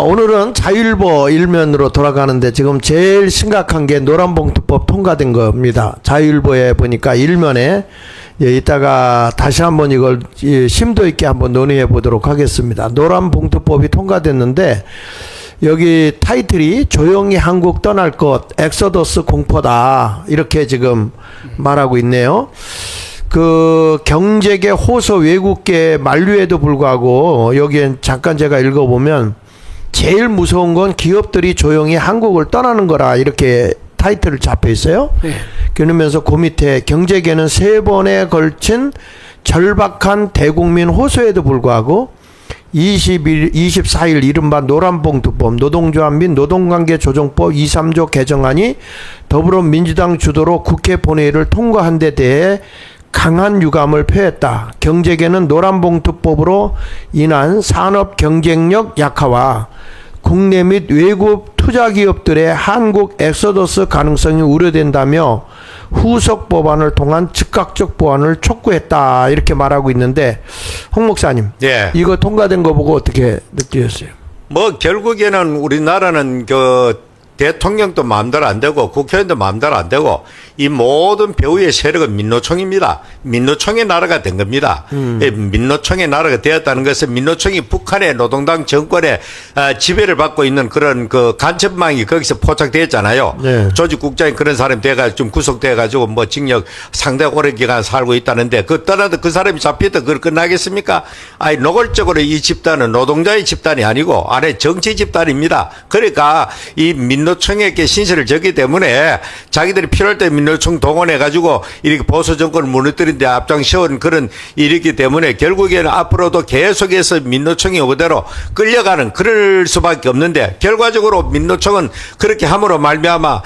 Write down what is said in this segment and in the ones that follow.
오늘은 자유일보 일면으로 돌아가는데 지금 제일 심각한 게 노란봉투법 통과된 겁니다. 자유일보에 보니까 일면에 이따가 다시 한번 이걸 심도 있게 한번 논의해 보도록 하겠습니다. 노란봉투법이 통과됐는데 여기 타이틀이 조용히 한국 떠날 것 엑소더스 공포다 이렇게 지금 말하고 있네요. 그 경제계 호소 외국계 만류에도 불구하고 여기엔 잠깐 제가 읽어보면 제일 무서운 건 기업들이 조용히 한국을 떠나는 거라 이렇게 타이틀을 잡혀 있어요. 네. 그러면서 그 밑에 경제계는 3번에 걸친 절박한 대국민 호소에도 불구하고 24일 이른바 노란봉투법 노동조합 및 노동관계조정법 2, 3조 개정안이 더불어민주당 주도로 국회 본회의를 통과한 데 대해 강한 유감을 표했다. 경제계는 노란봉투법으로 인한 산업 경쟁력 약화와 국내 및 외국 투자기업들의 한국 엑소더스 가능성이 우려된다며 후속 법안을 통한 즉각적 보완을 촉구했다. 이렇게 말하고 있는데 홍 목사님, 예. 이거 통과된 거 보고 어떻게 느끼셨어요? 뭐 결국에는 우리나라는 대통령도 마음대로 안 되고 국회의원도 마음대로 안 되고 이 모든 배후의 세력은 민노총입니다. 민노총의 나라가 된 겁니다. 민노총의 나라가 되었다는 것은 민노총이 북한의 노동당 정권의 지배를 받고 있는 그런 그 간첩망이 거기서 포착되었잖아요. 네. 조직국장이 그런 사람이 돼가지고 좀 구속돼가지고 뭐 징역 상당히 오랜 기간 살고 있다는데 그 떠나도 그 사람이 잡혔다 그걸 끝나겠습니까? 아니 노골적으로 이 집단은 노동자의 집단이 아니고 안에 정치 집단입니다. 그러니까 이 민노총에게 신세를 졌기 때문에 자기들이 필요할 때 민노총 동원해가지고 이렇게 보수 정권을 무너뜨린 데 앞장서온 그런 일이기 때문에 결국에는 앞으로도 계속해서 민노총이 그대로 끌려가는 그럴 수밖에 없는데 결과적으로 민노총은 그렇게 함으로 말미암아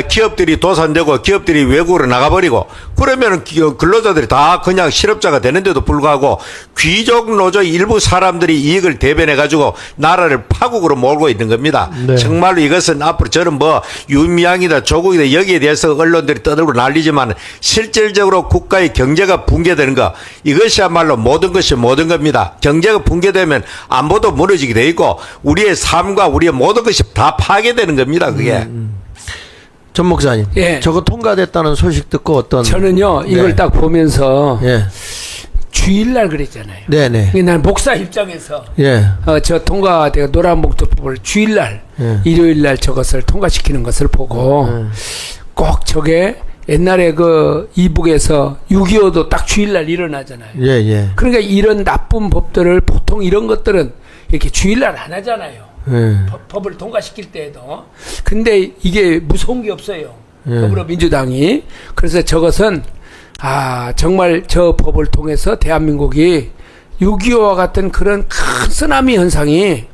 기업들이 도산되고 기업들이 외국으로 나가버리고 그러면 근로자들이 다 그냥 실업자가 되는데도 불구하고 귀족 노조 일부 사람들이 이익을 대변해가지고 나라를 파국으로 몰고 있는 겁니다. 네. 정말로 이것은 앞으로 저는 뭐 유미양이다 조국이다 여기에 대해서 언론들이 떠들고 난리지만 실질적으로 국가의 경제가 붕괴되는 거 이것이야말로 모든 것이 모든 겁니다. 경제가 붕괴되면 안보도 무너지게 돼 있고 우리의 삶과 우리의 모든 것이 다 파괴되는 겁니다. 그게. 전 목사님, 예. 저거 통과됐다는 소식 듣고 어떤? 저는요 이걸 네. 딱 보면서 예. 주일날 그랬잖아요. 네네. 난 목사 입장에서 예. 저 통과되고 노란봉투법을 주일날 예. 일요일날 저것을 통과시키는 것을 보고 꼭 저게 옛날에 그 이북에서 6.25도 딱 주일날 일어나잖아요. 예. 그러니까 이런 나쁜 법들을 보통 이런 것들은 이렇게 주일날 안 하잖아요. 법을 통과시킬 때에도. 근데 이게 무서운 게 없어요. 더불어민주당이. 그래서 저것은 정말 저 법을 통해서 대한민국이 6.25와 같은 그런 큰 쓰나미 현상이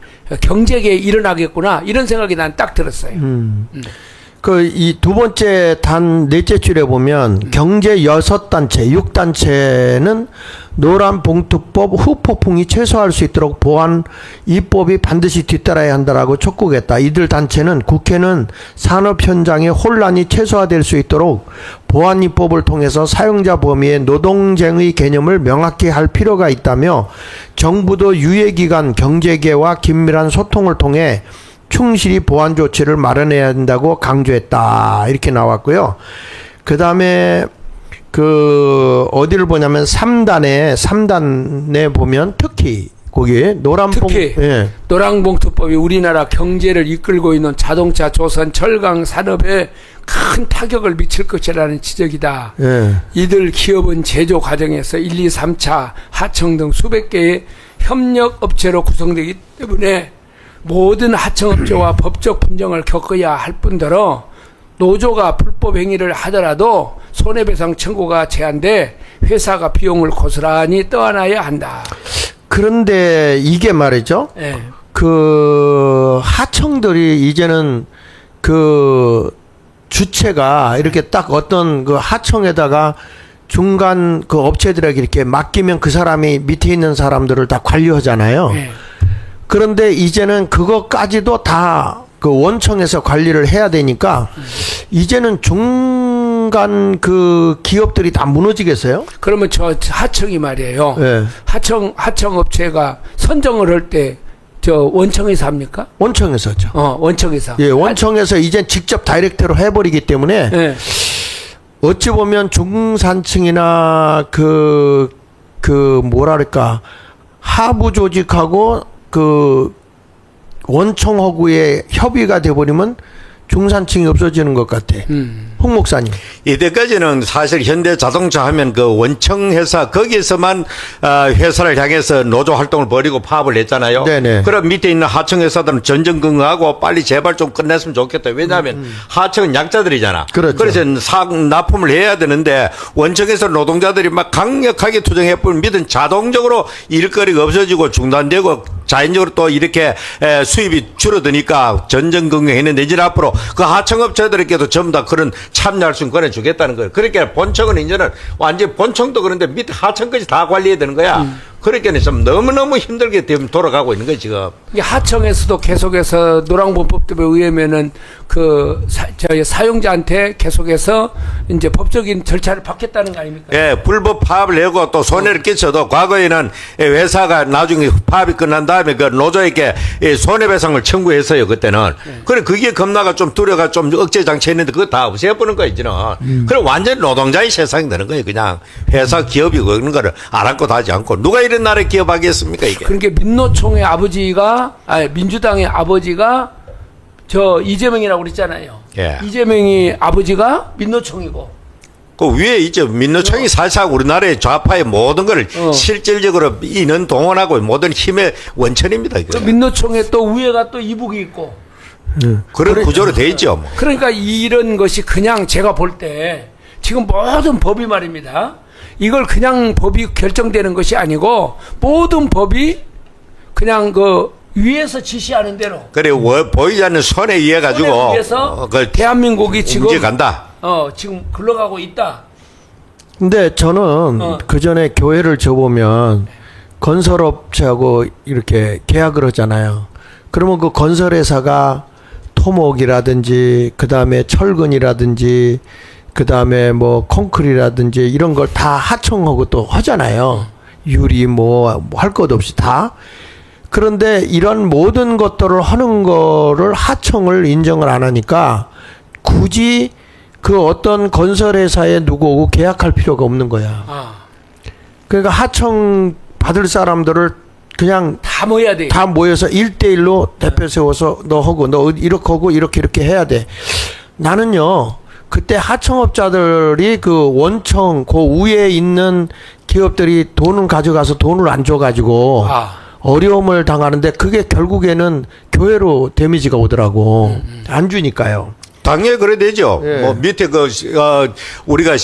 경제계에 일어나겠구나 이런 생각이 난 딱 들었어요. 이 두 번째 넷째 줄에 보면 경제 6단체, 6단체는 노란봉투법 후폭풍이 최소화할 수 있도록 보완 입법이 반드시 뒤따라야 한다라고 촉구했다. 이들 단체는 국회는 산업 현장의 혼란이 최소화될 수 있도록 보완 입법을 통해서 사용자 범위의 노동쟁의 개념을 명확히 할 필요가 있다며 정부도 유예기간 경제계와 긴밀한 소통을 통해 충실히 보완 조치를 마련해야 한다고 강조했다. 이렇게 나왔고요. 그 다음에 어디를 보냐면 3단에 보면 특히 거기에 특히 노란봉투법이 우리나라 경제를 이끌고 있는 자동차, 조선, 철강 산업에 큰 타격을 미칠 것이라는 지적이다. 예. 이들 기업은 제조 과정에서 1, 2, 3차 하청 등 수백 개의 협력 업체로 구성되기 때문에 모든 하청업체와 법적 분쟁을 겪어야 할 뿐더러 노조가 불법 행위를 하더라도 손해배상 청구가 제한돼 회사가 비용을 고스란히 떠안아야 한다. 그런데 이게 말이죠. 네. 하청들이 이제는 주체가 이렇게 딱 어떤 하청에다가 중간 업체들에게 이렇게 맡기면 그 사람이 밑에 있는 사람들을 다 관리하잖아요. 네. 그런데 이제는 그것까지도 다 원청에서 관리를 해야 되니까 이제는 중간 기업들이 다 무너지겠어요? 그러면 저 하청이 말이에요. 네. 하청 업체가 선정을 할 때 저 원청에서 합니까? 원청에서죠. 원청에서. 예, 원청에서 이제 직접 다이렉트로 해버리기 때문에 예. 어찌 보면 중산층이나 뭐랄까 하부 조직하고 그 원청하고의 협의가 돼버리면 중산층이 없어지는 것 같아. 홍 목사님. 이때까지는 사실 현대자동차 하면 그 원청 회사 거기에서만 회사를 향해서 노조 활동을 벌이고 파업을 했잖아요. 네네. 그럼 밑에 있는 하청 회사들은 전전긍긍하고 빨리 제발 좀 끝냈으면 좋겠다. 왜냐하면 하청은 약자들이잖아. 그렇죠. 그래서 납품을 해야 되는데 원청에서 노동자들이 막 강력하게 투쟁해버리면 밑은 자동적으로 일거리가 없어지고 중단되고 자연적으로 또 이렇게 수입이 줄어드니까 전전긍긍했는데 이제 앞으로 그 하청업체들에게도 전부 다 그런 참여할 수 있는 권을 주겠다는 거예요. 그러니까 본청은 이제는 완전 본청도 그런데 밑에 하청까지 다 관리해야 되는 거야. 그러니까 좀 너무너무 힘들게 돌아가고 있는 거예요, 지금. 이게 하청에서도 계속해서 노란봉법법에 의하면은 저희 사용자한테 계속해서 이제 법적인 절차를 받겠다는 거 아닙니까? 예, 불법 파업을 내고 또 손해를 끼쳐도 과거에는 회사가 나중에 파업이 끝난 다음에 그 노조에게 손해배상을 청구했어요, 그때는. 그래, 그게 겁나가 좀 두려가 좀 억제 장치했는데 그거 다 없애버린 거예요, 이제는. 그럼 완전 노동자의 세상이 되는 거예요, 그냥. 회사 기업이 그런 거를 아랑곳하지 않고. 누가 이런 나라에 기업하겠습니까, 이게? 그러니까 민노총의 민주당의 아버지가 저 이재명이라고 그랬잖아요. 예. 이재명이 아버지가 민노총이고. 그 위에 있죠. 민노총이 사실상 우리나라의 좌파의 모든 걸 실질적으로 인원 동원하고 모든 힘의 원천입니다. 또 민노총에 또 위에가 또 이북이 있고. 그런 구조로 돼 있죠. 뭐. 그러니까 이런 것이 그냥 제가 볼 때 지금 모든 법이 말입니다. 이걸 그냥 법이 결정되는 것이 아니고 모든 법이 그냥 위에서 지시하는 대로. 그래 보이지 않는 손에 의해 가지고 위해서 대한민국이 지금 움직여간다. 지금 흘러가고 있다. 근데 저는 그 전에 교회를 줘보면 건설업체하고 이렇게 계약을 하잖아요. 그러면 그 건설회사가 토목이라든지 그 다음에 철근이라든지 그 다음에 뭐 콘크리라든지 이런 걸 다 하청하고 또 하잖아요. 유리 뭐 할 것 없이 다. 그런데 이런 모든 것들을 하는 거를 하청을 인정을 안 하니까 굳이 그 어떤 건설회사에 누구하고 계약할 필요가 없는 거야. 그러니까 하청 받을 사람들을 그냥 다 모여야 돼. 다 모여서 1대1로 대표 세워서 너 하고 너 이렇게 하고 이렇게 해야 돼. 나는요. 그때 하청업자들이 그 원청 그 위에 있는 기업들이 돈을 가져가서 돈을 안 줘가지고 어려움을 당하는데 그게 결국에는 교회로 데미지가 오더라고. 안 주니까요. 당연히 그래 되죠. 예. 뭐 밑에 우리가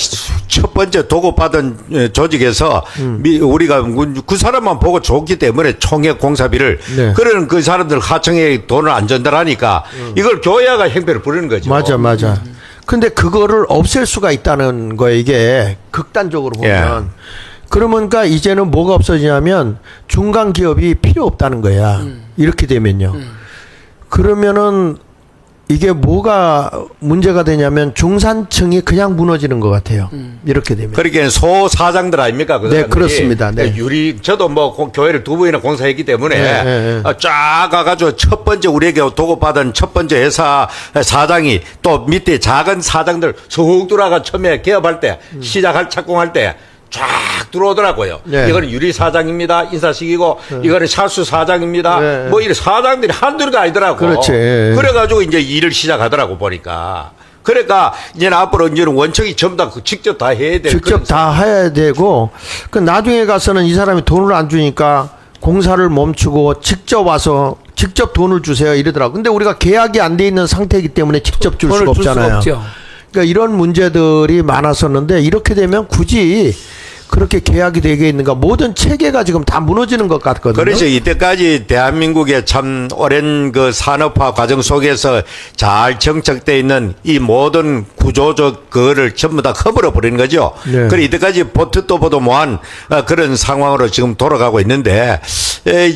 첫 번째 도급받은 조직에서 우리가 그 사람만 보고 줬기 때문에 총액 공사비를 네. 그러는 그 사람들 하청에 돈을 안 전달하니까 이걸 교회가 행패를 부리는 거죠. 맞아. 근데 그거를 없앨 수가 있다는 거예요. 이게 극단적으로 보면. 그러니까 이제는 뭐가 없어지냐면 중간 기업이 필요 없다는 거야. 이렇게 되면요. 그러면은 이게 뭐가 문제가 되냐면 중산층이 그냥 무너지는 것 같아요. 이렇게 되면. 그러니까 소사장들 아닙니까? 그 네, 사람들이. 그렇습니다. 네. 저도 뭐 교회를 2번이나 공사했기 때문에 네. 쫙 가가지고 첫 번째 우리에게 도급받은 첫 번째 회사 사장이 또 밑에 작은 사장들 쑥 들어가 처음에 개업할 때 시작할 착공할 때 쫙 들어오더라고요. 네. 이거는 유리 사장입니다. 인사식이고 이거는 샤수 사장입니다. 네. 뭐 이런 사장들이 한둘이 아니더라고. 그렇지. 그래가지고 이제 일을 시작하더라고 보니까. 그러니까 이제는 앞으로 이제는 원청이 전부 다 직접 다 해야 돼. 직접 다 해야 되고 그 나중에 가서는 이 사람이 돈을 안 주니까 공사를 멈추고 직접 와서 직접 돈을 주세요 이러더라고. 근데 우리가 계약이 안 돼 있는 상태이기 때문에 직접 줄 수가 없잖아요. 그러니까 이런 문제들이 많았었는데 이렇게 되면 굳이 그렇게 계약이 되게 있는가? 모든 체계가 지금 다 무너지는 것 같거든요. 그래서 이때까지 대한민국의 참 오랜 그 산업화 과정 속에서 잘 정착되어 있는 이 모든 구조적 그거를 전부 다 허물어 버리는 거죠. 네. 그래 이때까지 보트도 보도 못한 그런 상황으로 지금 돌아가고 있는데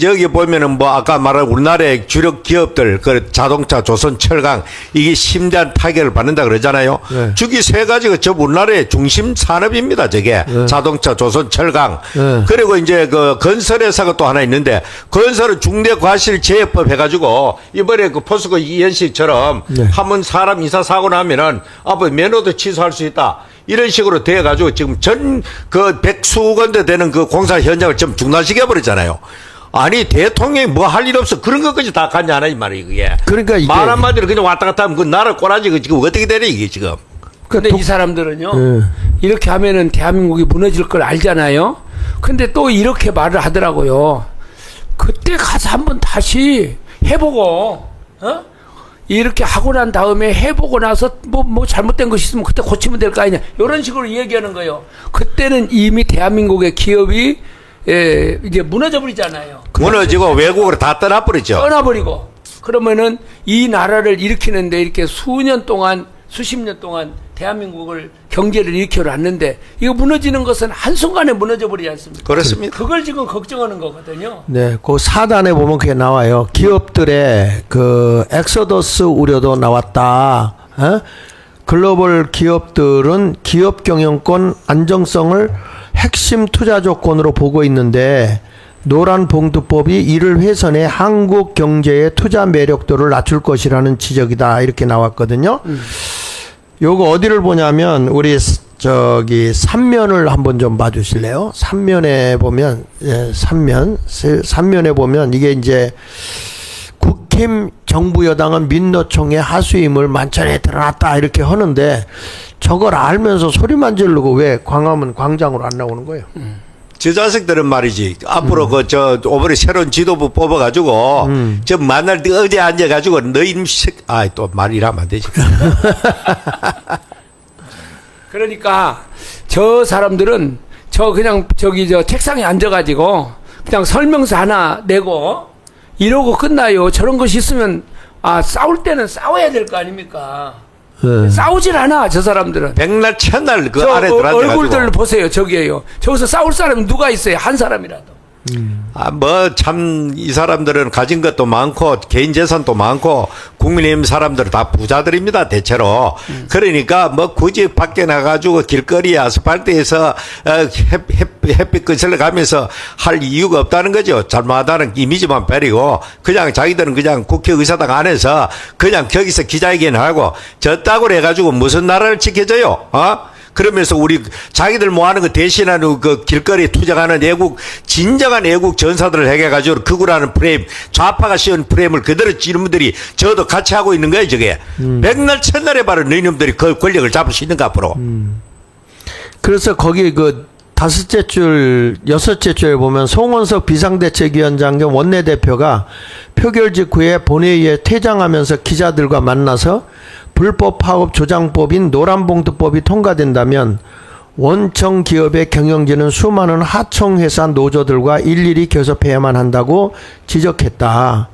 여기 보면은 뭐 아까 말한 우리나라의 주력 기업들 그 자동차, 조선, 철강 이게 심대한 타격을 받는다 그러잖아요. 네. 주기 세 가지가 저 우리나라의 중심 산업입니다. 저게 자동차, 조선, 철강. 네. 그리고 이제 그 건설회사가 또 하나 있는데 건설은 중대과실제해법 해가지고 이번에 그 포스코 이현식처럼 네. 한번 사람 인사 사고 나면은 앞으로 면허도 취소할 수 있다. 이런 식으로 돼가지고 지금 전 그 백수건대 되는 그 공사 현장을 좀 중단시켜 버렸잖아요. 아니 대통령이 뭐 할 일 없어 그런 것까지 다 갔냐 하나 이 말이에요 그게. 그러니까 이게 말 한마디로 그냥 왔다 갔다 하면 그 나라 꼬라지 그 지금 어떻게 되냐 이게 지금. 근데 이 사람들은요, 네. 이렇게 하면은 대한민국이 무너질 걸 알잖아요. 근데 또 이렇게 말을 하더라고요. 그때 가서 한번 다시 해보고, 이렇게 하고 난 다음에 해보고 나서 뭐 잘못된 것이 있으면 그때 고치면 될 거 아니냐. 이런 식으로 얘기하는 거예요. 그때는 이미 대한민국의 기업이 이제 무너져 버리잖아요. 무너지고 외국으로 다 떠나버리죠. 떠나버리고. 그러면은 이 나라를 일으키는데 이렇게 수년 동안, 수십 년 동안 대한민국을 경제를 일으켜놨는데 이거 무너지는 것은 한순간에 무너져 버리지 않습니까? 그렇습니다. 그걸 지금 걱정하는 거거든요. 네, 그 4단에 보면 그게 나와요. 기업들의 그 엑소더스 우려도 나왔다. 글로벌 기업들은 기업 경영권 안정성을 핵심 투자 조건으로 보고 있는데 노란봉투법이 이를 훼손해 한국 경제의 투자 매력도를 낮출 것이라는 지적이다. 이렇게 나왔거든요. 요거 어디를 보냐면 우리 저기 3면을 한번 좀 봐주실래요? 3면에 보면 3면에 보면 이게 이제 국힘 정부 여당은 민노총의 하수임을 만천에 드러났다 이렇게 하는데 저걸 알면서 소리만 지르고 왜 광화문 광장으로 안 나오는 거예요? 저 자식들은 말이지 앞으로 그 저 오번에 새로운 지도부 뽑아가지고 저 만날 때 어디 앉아가지고 너희 또 말이라면 안 되지. 그러니까 저 사람들은 저 그냥 저기 저 책상에 앉아가지고 그냥 설명서 하나 내고 이러고 끝나요. 저런 것이 있으면 싸울 때는 싸워야 될 거 아닙니까? 네. 싸우질 않아 저 사람들은. 백날 첫날 그 저 아래 들어앉아가지고. 얼굴들 보세요. 저기에요. 저기서 싸울 사람이 누가 있어요? 한 사람이라도. 뭐 참 이 사람들은 가진 것도 많고 개인 재산도 많고 국민의힘 사람들은 다 부자들입니다 대체로. 그러니까 뭐 굳이 밖에 나가지고 길거리 아스팔트에서 햇빛 거슬러 가면서 할 이유가 없다는 거죠. 잘못하다는 이미지만 버리고 그냥 자기들은 그냥 국회의사당 안에서 그냥 거기서 기자회견을 하고 졌다고 해가지고 무슨 나라를 지켜줘요? 그러면서 우리 자기들 뭐 하는 거 대신하는 그 길거리에 투쟁하는 진정한 애국 전사들을 해가지고 극우라는 프레임, 좌파가 씌운 프레임을 그대로 이놈들이 저도 같이 하고 있는 거예요, 저게. 백날 첫날에 바로 너희놈들이 그 권력을 잡을 수 있는가, 앞으로. 그래서 거기 그 다섯째 줄, 여섯째 줄에 보면 송원석 비상대책위원장 겸 원내대표가 표결 직후에 본회의에 퇴장하면서 기자들과 만나서 불법 파업 조장법인 노란봉투법이 통과된다면 원청 기업의 경영진은 수많은 하청회사 노조들과 일일이 교섭해야만 한다고 지적했다.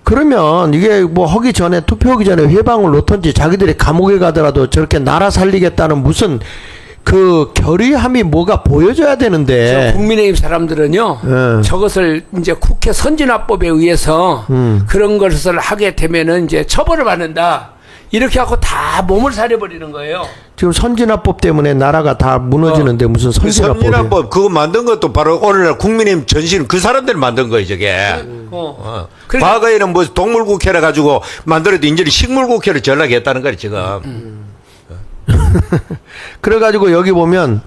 그러면 이게 뭐 하기 전에 투표하기 전에 회방을 놓던지 자기들이 감옥에 가더라도 저렇게 나라 살리겠다는 무슨 그 결의함이 뭐가 보여줘야 되는데. 국민의힘 사람들은요, 저것을 이제 국회 선진화법에 의해서 그런 것을 하게 되면은 이제 처벌을 받는다. 이렇게 하고 다 몸을 사려버리는 거예요. 지금 선진화법 때문에 나라가 다 무너지는데 무슨 선진화법이. 선진화법 그거 만든 것도 바로 오늘날 국민의힘 전신 그 사람들이 만든 거예요, 저게. 그러니까 과거에는 뭐 동물국회라 가지고 만들어도 이제는 식물국회로 전락했다는 거예요, 지금. 그래가지고 여기 보면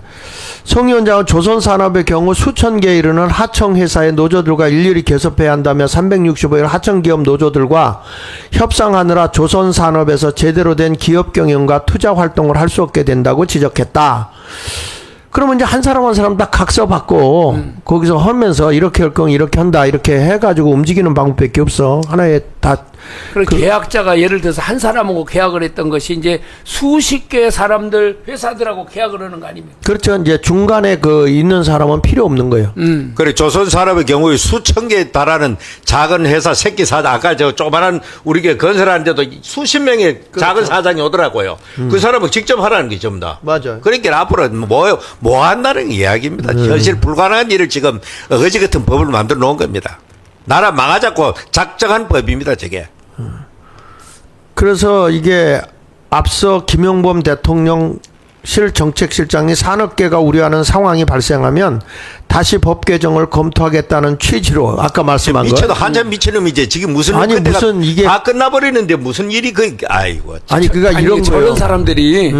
송 위원장은 조선산업의 경우 수천 개에 이르는 하청회사의 노조들과 일일이 교섭해야 한다며 365일 하청기업 노조들과 협상하느라 조선산업에서 제대로 된 기업 경영과 투자 활동을 할 수 없게 된다고 지적했다. 그러면 이제 한 사람 한 사람 다 각서 받고 거기서 하면서 이렇게 할 건 이렇게 한다 이렇게 해가지고 움직이는 방법밖에 없어. 하나의 다 그리고 계약자가 예를 들어서 한 사람하고 계약을 했던 것이 이제 수십 개의 사람들 회사들하고 계약을 하는 거 아닙니까? 그렇죠. 이제 중간에 그 있는 사람은 필요 없는 거예요. 그래 조선 산업의 경우에 수천 개에 달하는 작은 회사 새끼 사장 아까 저 조그만한 우리가 건설하는데도 수십 명의 작은 사장이 오더라고요. 그 사람은 직접 하라는 게 전부 다. 맞아요. 그러니까 앞으로 뭐 한다는 이야기입니다. 현실 불가능한 일을 지금 어거지 같은 법을 만들어 놓은 겁니다. 나라 망하자고 작정한 법입니다, 저게. 그래서 이게 앞서 김영범 대통령실 정책실장이 산업계가 우려하는 상황이 발생하면 다시 법 개정을 검토하겠다는 취지로 아까 말씀한 거. 미쳐도 한참 미친놈이지. 지금 무슨 아니, 그때가 무슨 이게- 다 끝나버리는데 무슨 일이 아이고. 아니 그러니까 아니, 이런 저런 거요. 사람들이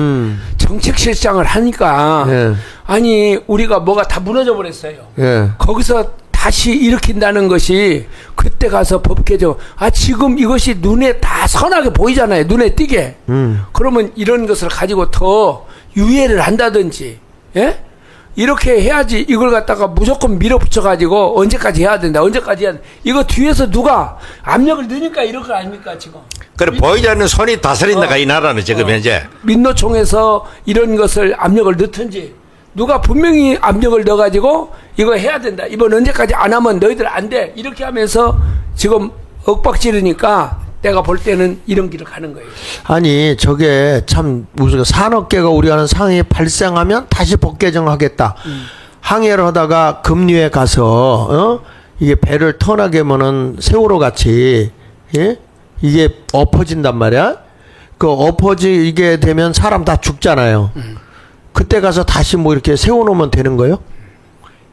정책실장을 하니까 예. 아니 우리가 뭐가 다 무너져 버렸어요. 예. 거기서 다시 일으킨다는 것이 그때 가서 법 개정. 지금 이것이 눈에 다 선하게 보이잖아요. 눈에 띄게. 그러면 이런 것을 가지고 더 유예를 한다든지, 예? 이렇게 해야지 이걸 갖다가 무조건 밀어붙여 가지고 언제까지 해야 된다. 언제까지 해야 된다. 이거 뒤에서 누가 압력을 넣으니까 이럴 거 아닙니까 지금. 그래 보이지 않는 손이 다스린다가 이 나라는 지금 현재. 민노총에서 이런 것을 압력을 넣든지 누가 분명히 압력을 넣어가지고 이거 해야 된다. 이번 언제까지 안 하면 너희들 안 돼. 이렇게 하면서 지금 윽박지르니까 내가 볼 때는 이런 길을 가는 거예요. 아니 저게 참 무슨 산업계가 우려하는 상황이 발생하면 다시 법 개정하겠다. 항해를 하다가 금류에 가서 이게 배를 터나게 하면은 세월호 같이 예? 이게 엎어진단 말이야. 그 엎어지게 되면 사람 다 죽잖아요. 그때 가서 다시 뭐 이렇게 세워놓으면 되는 거예요?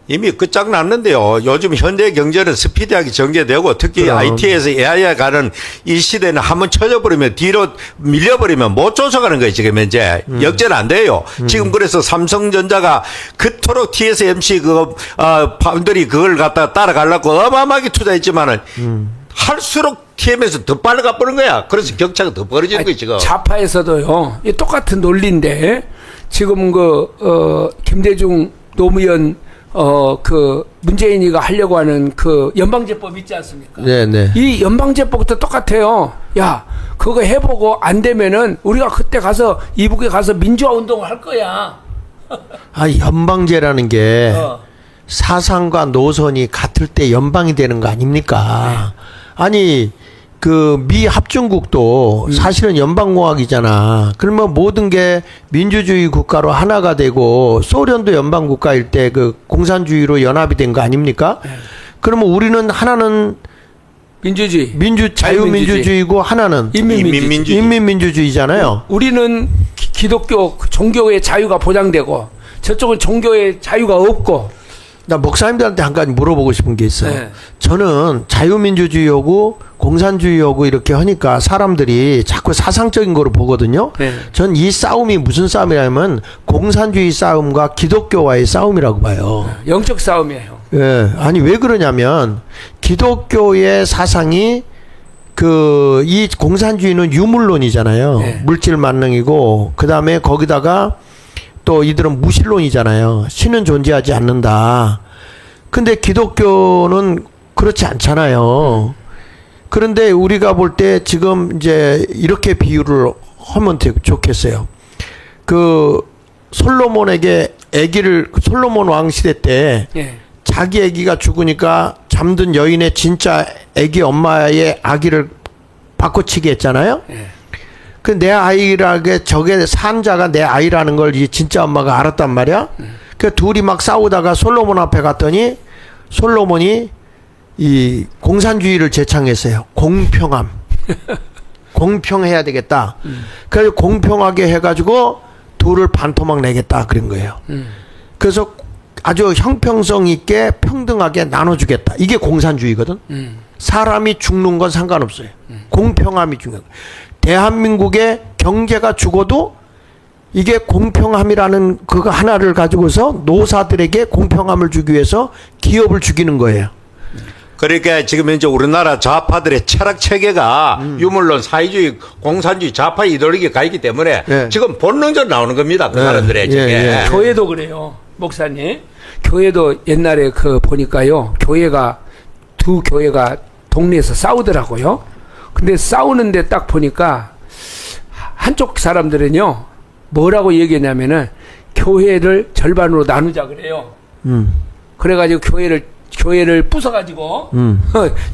이미 끝장났는데요. 요즘 현대 경제는 스피디하게 전개되고 특히 그럼. IT에서 AI에 가는 이 시대는 한번 쳐져버리면 뒤로 밀려버리면 못 쫓아가는 거예요. 지금 현재 역전 안 돼요. 지금 그래서 삼성전자가 그토록 TSMC 파운드리 그걸 갖다 따라가려고 어마어마하게 투자했지만은 할수록 TM에서 더 빨리 가버는 거야. 그래서 격차가 더 벌어지는 거예요 지금. 좌파에서도요. 이 똑같은 논리인데 지금 김대중 노무현 그 문재인이가 하려고 하는 그 연방제법 있지 않습니까? 네네. 이 연방제법도 똑같아요. 야, 그거 해보고 안 되면은 우리가 그때 가서 이북에 가서 민주화 운동을 할 거야. 연방제라는 게 어. 사상과 노선이 같을 때 연방이 되는 거 아닙니까? 아니 그 미 합중국도 사실은 연방공화국이잖아. 그러면 모든 게 민주주의 국가로 하나가 되고 소련도 연방국가일 때 그 공산주의로 연합이 된 거 아닙니까? 그러면 우리는 하나는 민주주의. 자유민주주의고 하나는 인민민주주의. 인민민주주의잖아요. 우리는 기독교 종교의 자유가 보장되고 저쪽은 종교의 자유가 없고. 나 목사님들한테 한 가지 물어보고 싶은 게 있어요. 네. 저는 자유민주주의하고 공산주의하고 이렇게 하니까 사람들이 자꾸 사상적인 거로 보거든요. 네. 전 이 싸움이 무슨 싸움이냐면 공산주의 싸움과 기독교와의 싸움이라고 봐요. 영적 싸움이에요. 예. 아니 왜 그러냐면 기독교의 사상이 이 공산주의는 유물론이잖아요. 네. 물질 만능이고 그다음에 거기다가 또 이들은 무신론이잖아요. 신은 존재하지 않는다. 근데 기독교는 그렇지 않잖아요. 그런데 우리가 볼 때 지금 이제 이렇게 비유를 하면 좋겠어요. 그 솔로몬에게 솔로몬 왕 시대 때 예. 자기 아기가 죽으니까 잠든 여인의 진짜 아기 엄마의 아기를 바꿔치기 했잖아요. 예. 그 내 아이라게 저게 산자가 내 아이라는 걸 이 진짜 엄마가 알았단 말이야. 그 둘이 막 싸우다가 솔로몬 앞에 갔더니 솔로몬이 이 공산주의를 제창했어요. 공평함. 공평해야 되겠다. 그래서 공평하게 해가지고 둘을 반토막 내겠다 그런 거예요. 그래서 아주 형평성 있게 평등하게 나눠주겠다. 이게 공산주의거든. 사람이 죽는 건 상관없어요. 공평함이 중요한 거예요. 대한민국의 경제가 죽어도 이게 공평함이라는 그거 하나를 가지고서 노사들에게 공평함을 주기 위해서 기업을 죽이는 거예요. 그러니까 지금 현재 우리나라 좌파들의 철학 체계가 유물론, 사회주의, 공산주의, 좌파 이데올로기가 가 있기 때문에 예. 지금 본능적으로 나오는 겁니다. 그 예. 사람들의 예, 저게. 예. 교회도 그래요, 목사님. 교회도 옛날에 보니까요, 두 교회가 동네에서 싸우더라고요. 근데 싸우는데 딱 보니까 한쪽 사람들은요 뭐라고 얘기했냐면은 교회를 절반으로 나누자 그래요. 그래가지고 교회를 부숴가지고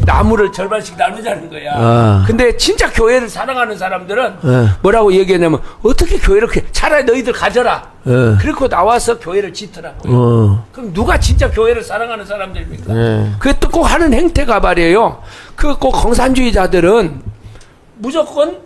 나무를 절반씩 나누자는 거야. 아. 근데 진짜 교회를 사랑하는 사람들은 예. 뭐라고 얘기했냐면 어떻게 교회를 그렇게 차라리 너희들 가져라. 예. 그리고 나와서 교회를 짓더라고요. 그럼 누가 진짜 교회를 사랑하는 사람들입니까? 예. 그게 또 꼭 하는 행태가 말이에요. 그 꼭 공산주의자들은 무조건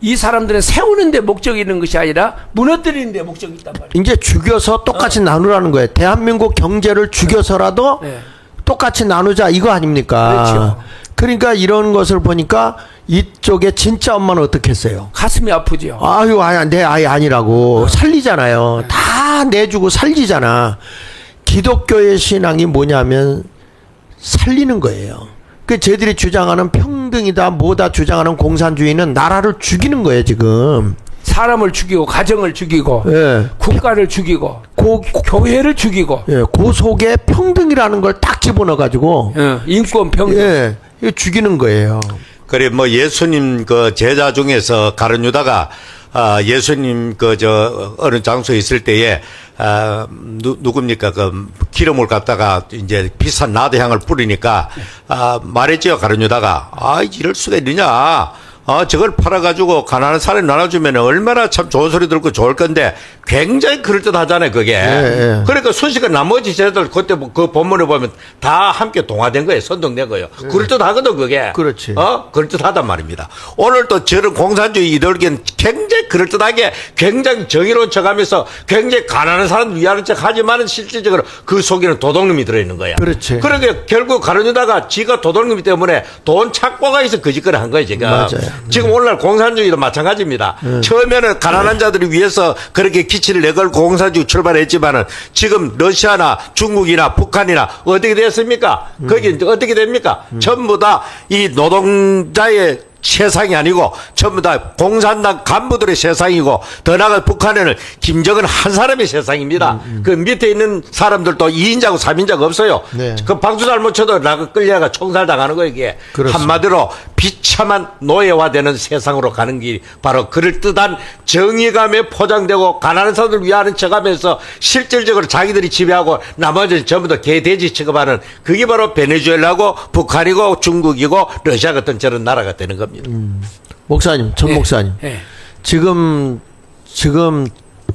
이 사람들은 세우는 데 목적이 있는 것이 아니라 무너뜨리는 데 목적이 있단 말이에요. 이제 죽여서 똑같이 나누라는 거예요. 대한민국 경제를 죽여서라도 네. 똑같이 나누자 이거 아닙니까? 그렇죠. 그러니까 이런 것을 보니까 이쪽에 진짜 엄마는 어떻게 했어요? 가슴이 아프죠. 아유, 내 아이 아니라고 살리잖아요. 다 내주고 살리잖아. 기독교의 신앙이 뭐냐면 살리는 거예요. 그 쟤들이 주장하는 평등이다 뭐다 주장하는 공산주의는 나라를 죽이는 거예요 지금. 사람을 죽이고 가정을 죽이고 예. 국가를 죽이고 교회를 죽이고 예, 그 속에 평등이라는 걸 딱 집어넣어 가지고 인권 평등. 예, 이거 죽이는 거예요. 그래 뭐 예수님 그 제자 중에서 가룟 유다가 예수님 어느 장소에 있을 때에 누굽니까 그 기름을 갖다가 이제 비싼 나드향을 뿌리니까 말했지요. 가룟 유다가 이럴 수가 있느냐. 저걸 팔아가지고 가난한 사람이 나눠주면 얼마나 참 좋은 소리 들고 좋을 건데 굉장히 그럴듯하잖아요, 그게. 예. 그러니까 순식간 나머지 쟤들 그때 그 본문에 보면 다 함께 동화된 거예요, 선동된 거예요. 그럴듯하거든, 그게. 그렇지. 그럴듯하단 말입니다. 오늘 또 저런 공산주의 이데올기는 굉장히 그럴듯하게 굉장히 정의로운 척 하면서 굉장히 가난한 사람 위하는 척 하지만은 실질적으로 그 속에는 도둑놈이 들어있는 거야. 그렇지. 그러니까 결국 가룟유다가 지가 도둑놈이 때문에 돈 착과가 있어 거짓거리 한 거예요, 지금. 맞아요. 지금 오늘날 공산주의도 마찬가지입니다. 처음에는 가난한 자들을 위해서 그렇게 기치를 내걸고 공산주의 출발했지만은 지금 러시아나 중국이나 북한이나 어떻게 됐습니까? 거기 이제 어떻게 됩니까? 전부 다 이 노동자의 세상이 아니고 전부 다 공산당 간부들의 세상이고 더 나아가 북한에는 김정은 한 사람의 세상입니다. 그 밑에 있는 사람들도 2인자고 3인자가 없어요. 네. 그 방수 잘못 쳐도 나가 끌려가 총살당하는 거예요, 이게. 그렇습니다. 한마디로 비참한 노예화되는 세상으로 가는 길이 바로 그럴듯한 정의감에 포장되고 가난한 사람들 위하는 척하면서 실질적으로 자기들이 지배하고 나머지는 전부 다 개돼지 취급하는 그게 바로 베네수엘라고 북한이고 중국이고 러시아 같은 저런 나라가 되는 겁니다. 목사님, 전 목사님. 지금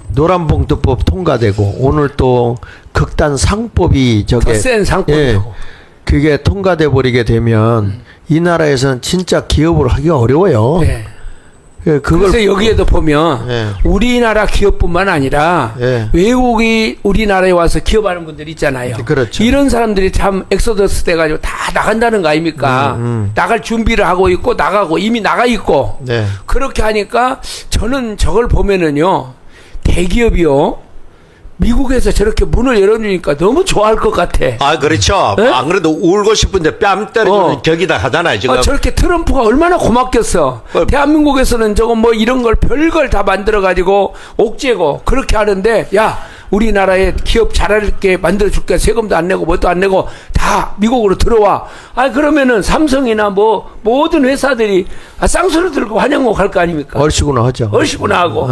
노란봉투법 통과되고 오늘 또 극단 상법이 더 센 상법이고. 그게 통과돼 버리게 되면 이 나라에서는 진짜 기업을 하기 어려워요. 네. 그걸 그래서 여기에도 보면 네. 우리나라 기업뿐만 아니라 네. 외국이 우리나라에 와서 기업하는 분들 있잖아요. 그렇죠. 이런 사람들이 참 엑소더스 돼가지고 다 나간다는 거 아닙니까? 나갈 준비를 하고 있고 나가고 이미 나가 있고 네. 그렇게 하니까 저는 저걸 보면은요 대기업이요 미국에서 저렇게 문을 열어주니까 너무 좋아할 것 같아. 그렇죠. 네? 안 그래도 울고 싶은데 뺨 때리는 격이다 하잖아요, 지금. 저렇게 트럼프가 얼마나 고맙겠어. 대한민국에서는 저거 뭐 이런 걸 별걸 다 만들어가지고 옥죄고 그렇게 하는데 야 우리나라에 기업 잘하게 만들어줄게 세금도 안 내고 뭣도 안 내고 다 미국으로 들어와. 그러면은 삼성이나 뭐 모든 회사들이 쌍수를 들고 환영곡 할 거 아닙니까? 얼씨구나 하죠. 얼씨구나 하고.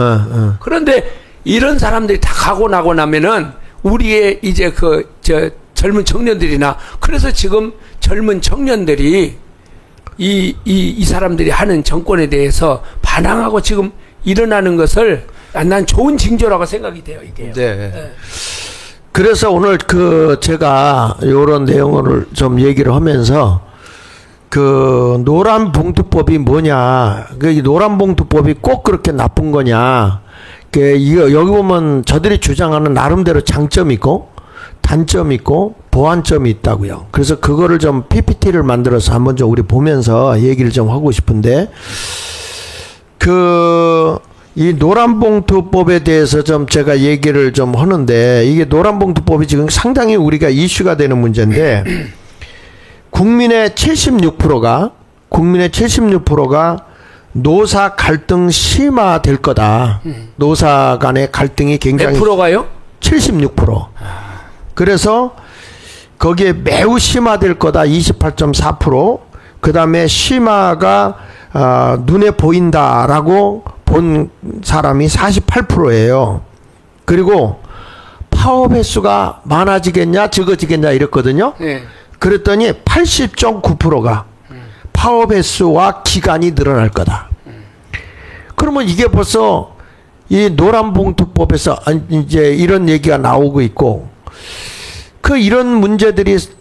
그런데 이런 사람들이 다 가고 나고 나면은 우리의 이제 젊은 청년들이나 그래서 지금 젊은 청년들이 이 사람들이 하는 정권에 대해서 반항하고 지금 일어나는 것을 난 좋은 징조라고 생각이 돼요, 이게. 네. 그래서 오늘 제가 요런 내용을 좀 얘기를 하면서 노란봉투법이 뭐냐, 이 노란봉투법이 꼭 그렇게 나쁜 거냐, 여기 보면 저들이 주장하는 나름대로 장점이 있고 단점이 있고 보완점이 있다고요. 그래서 그거를 좀 PPT를 만들어서 한번 좀 우리 보면서 얘기를 좀 하고 싶은데 이 노란봉투법에 대해서 좀 제가 얘기를 좀 하는데 이게 노란봉투법이 지금 상당히 우리가 이슈가 되는 문제인데 국민의 76%가 노사 갈등 심화될 거다. 노사 간의 갈등이 굉장히 몇 프로가요? 76%. 그래서 거기에 매우 심화될 거다. 28.4%. 그다음에 심화가 눈에 보인다라고 본 사람이 48%예요. 그리고 파업 횟수가 많아지겠냐 적어지겠냐 이랬거든요. 예. 그랬더니 80.9%가 파업 횟수와 기간이 늘어날 거다. 그러면 이게 벌써 이 노란봉투법에서 이제 이런 얘기가 나오고 있고, 그 이런 문제들이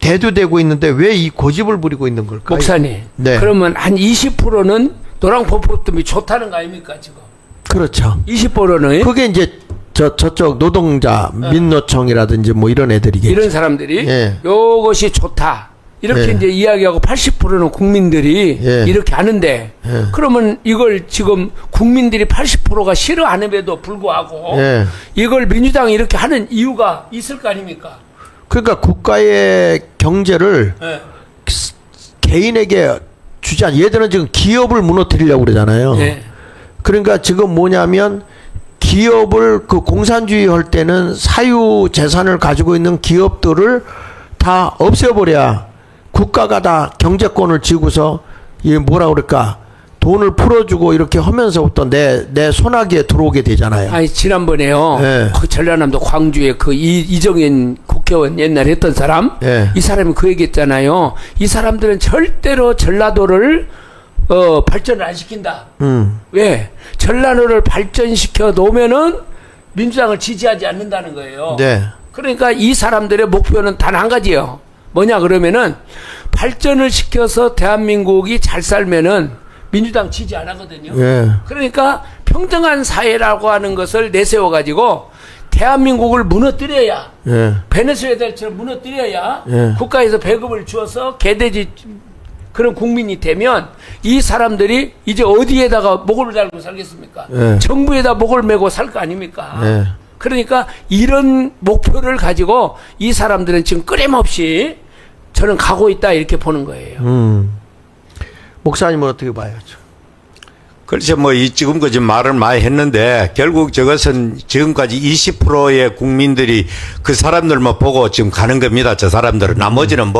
대두되고 있는데 왜 이 고집을 부리고 있는 걸까요? 목사님. 네. 그러면 한 20%는 노란봉투법이 좋다는 거 아닙니까 지금? 그렇죠. 20%는 그게 이제 저쪽 노동자 민노총이라든지 뭐 이런 애들이겠죠. 이런 사람들이 예. 요것이 좋다. 이렇게 예. 이제 이야기하고 80%는 국민들이 예. 이렇게 하는데 예. 그러면 이걸 지금 국민들이 80%가 싫어하는데도 불구하고 예. 이걸 민주당이 이렇게 하는 이유가 있을 거 아닙니까? 그러니까 국가의 경제를 예. 개인에게 주지 않. 얘들은 지금 기업을 무너뜨리려고 그러잖아요. 예. 그러니까 지금 뭐냐면 기업을 그 공산주의 할 때는 사유 재산을 가지고 있는 기업들을 다 없애버려야 국가가 다 경제권을 쥐고서 이 뭐라 그럴까 돈을 풀어주고 이렇게 하면서부터 내 손아귀에 들어오게 되잖아요. 아니 지난번에요. 예. 그 전라남도 광주에 그 이정현 국회의원 옛날에 했던 사람, 예. 이 사람이 그 얘기했잖아요. 이 사람들은 절대로 전라도를 발전을 안 시킨다. 왜? 전라도를 발전시켜 놓으면은 민주당을 지지하지 않는다는 거예요. 네. 그러니까 이 사람들의 목표는 단 한 가지예요. 뭐냐 그러면은 발전을 시켜서 대한민국이 잘 살면은 민주당 지지 안 하거든요. 예. 그러니까 평등한 사회라고 하는 것을 내세워 가지고 대한민국을 무너뜨려야, 예. 베네수엘처럼 무너뜨려야 예. 국가에서 배급을 주어서 개돼지 그런 국민이 되면 이 사람들이 이제 어디에다가 목을 달고 살겠습니까? 예. 정부에다 목을 메고 살 거 아닙니까? 예. 그러니까 이런 목표를 가지고 이 사람들은 지금 끊임없이 저는 가고 있다 이렇게 보는 거예요. 목사님은 어떻게 봐요? 그렇죠. 뭐, 지금까지 말을 많이 했는데, 결국 저것은 지금까지 20%의 국민들이 그 사람들만 보고 지금 가는 겁니다. 저 사람들은. 나머지는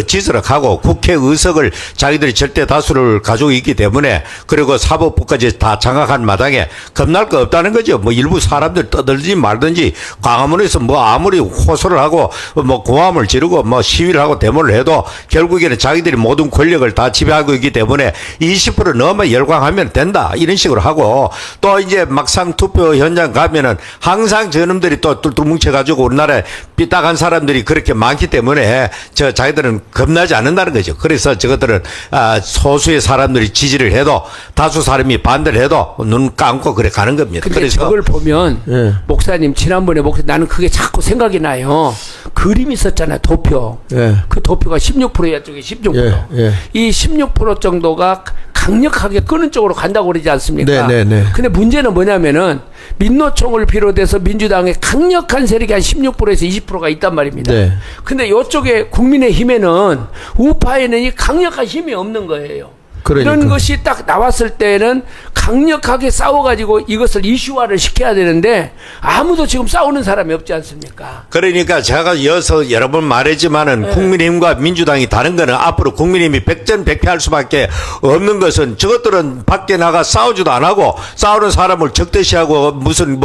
짓으락 하고 국회 의석을 자기들이 절대 다수를 가지고 있기 때문에, 그리고 사법부까지 다 장악한 마당에 겁날 거 없다는 거죠. 뭐, 일부 사람들 떠들든지 말든지, 광화문에서 뭐 아무리 호소를 하고, 뭐, 고함을 지르고, 뭐, 시위를 하고 데모를 해도, 결국에는 자기들이 모든 권력을 다 지배하고 있기 때문에 20% 넘어 열광하면 된다 이런 식으로 하고, 또 이제 막상 투표 현장 가면은 항상 저놈들이 또 똘똘 뭉쳐가지고 우리나라에 삐딱한 사람들이 그렇게 많기 때문에 자기들은 겁나지 않는다는 거죠. 그래서 저것들은 소수의 사람들이 지지를 해도 다수 사람이 반대를 해도 눈 감고 그래 가는 겁니다. 근데 그래서 저걸 보면 예. 목사님 지난번에 나는 그게 자꾸 생각이 나요. 그림이 있었잖아요. 도표. 예. 그 도표가 16%였죠. 16%. 예, 예. 이 16% 정도가 강력하게 끄는 쪽으로 간다고 그러지 않습니까? 네, 네, 네. 근데 문제는 뭐냐면은 민노총을 비롯해서 민주당의 강력한 세력이 한 16%에서 20%가 있단 말입니다. 네. 근데 이쪽에 국민의힘에는 우파에는 이 강력한 힘이 없는 거예요. 그러니까. 이런 것이 딱 나왔을 때는 강력하게 싸워가지고 이것을 이슈화를 시켜야 되는데 아무도 지금 싸우는 사람이 없지 않습니까? 그러니까 제가 이어서 여러 번 말했지만은 네. 국민의힘과 민주당이 다른 거는 앞으로 국민의힘이 백전백패할 수밖에 없는 것은 저것들은 밖에 나가 싸우지도 안 하고 싸우는 사람을 적대시하고 무슨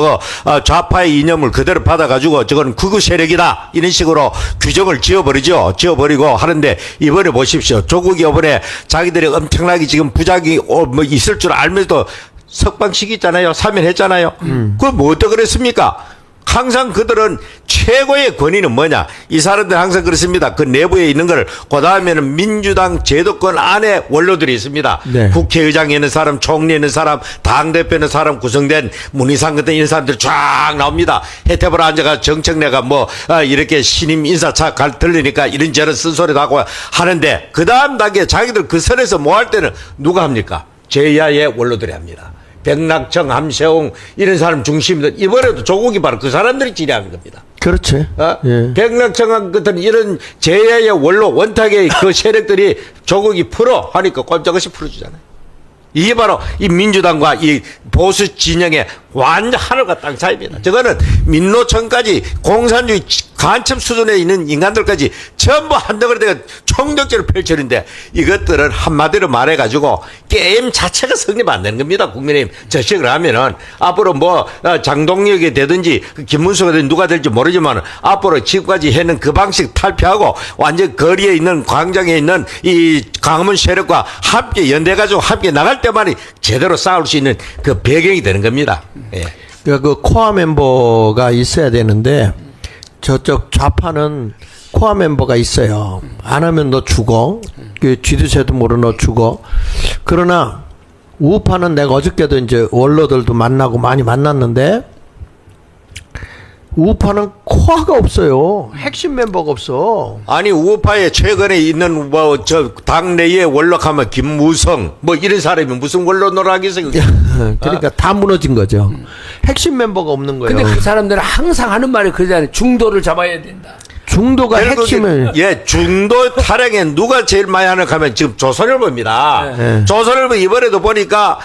좌파의 이념을 그대로 받아가지고 저건 극우 세력이다 이런 식으로 규정을 지어버리고 하는데, 이번에 보십시오. 조국이 이번에 자기들이 엄청나게 지금 부작이 뭐 있을 줄 알면서도 석방식 있잖아요. 사면했잖아요. 그건 뭐 어떻게 그랬습니까? 항상 그들은 최고의 권위는 뭐냐? 이 사람들 항상 그렇습니다. 그 내부에 있는 걸, 그 다음에는 민주당 제도권 안에 원로들이 있습니다. 네. 국회의장에 있는 사람, 총리에 있는 사람, 당대표 있는 사람, 구성된 문희상 같은 이런 사람들 쫙 나옵니다. 혜태보러 앉아가 정청래가 이렇게 신임 인사차 들리니까 이런저런 쓴소리도 하고 하는데, 그 다음 단계 자기들 그 선에서 뭐 할 때는 누가 합니까? 제2야의 원로들이 합니다. 백낙청, 함세웅 이런 사람 중심이다. 이번에도 조국이 바로 그 사람들이 지휘하는 겁니다. 그렇지. 예. 백낙청 같은 이런 제야의 원로 원탁의 그 세력들이 조국이 풀어 하니까 꼼짝없이 풀어주잖아요. 이게 바로 이 민주당과 이 보수 진영의 완전 하늘과 땅 차이입니다. 저거는 민노총까지 공산주의 간첩 수준에 있는 인간들까지 전부 한덩어리 내가 총력제를 펼치는데 이것들은 한마디로 말해가지고 게임 자체가 성립 안 되는 겁니다. 국민의힘 저식을 하면은 앞으로 뭐 장동혁이 되든지 김문수가 되든지 누가 될지 모르지만 앞으로 지금까지 해는 그 방식 탈피하고 완전 거리에 있는 광장에 있는 이 광화문 세력과 함께 연대가지고 함께 나갈 때만이 제대로 싸울 수 있는 그 배경이 되는 겁니다. 예. 그러니까 그 코어 멤버가 있어야 되는데 저쪽 좌파는 코어 멤버가 있어요. 안 하면 너 죽어. 그 쥐도 새도 모르 너 죽어. 그러나 우파는 내가 어저께도 이제 원로들도 만나고 많이 만났는데 우파는 코어가 없어요. 핵심 멤버가 없어. 아니 우파에 최근에 있는 뭐 저 당내에 원록하면 김무성 뭐 이런 사람이 무슨 원로노를 하겠어요. 그러니까 다 무너진 거죠. 핵심 멤버가 없는 거예요. 근데 그 사람들은 항상 하는 말이 그러잖아요. 중도를 잡아야 된다. 중도가 핵심을 중도 타령에 누가 제일 많이 하는가 하면 지금 조선일보입니다. 네. 조선일보 이번에도 보니까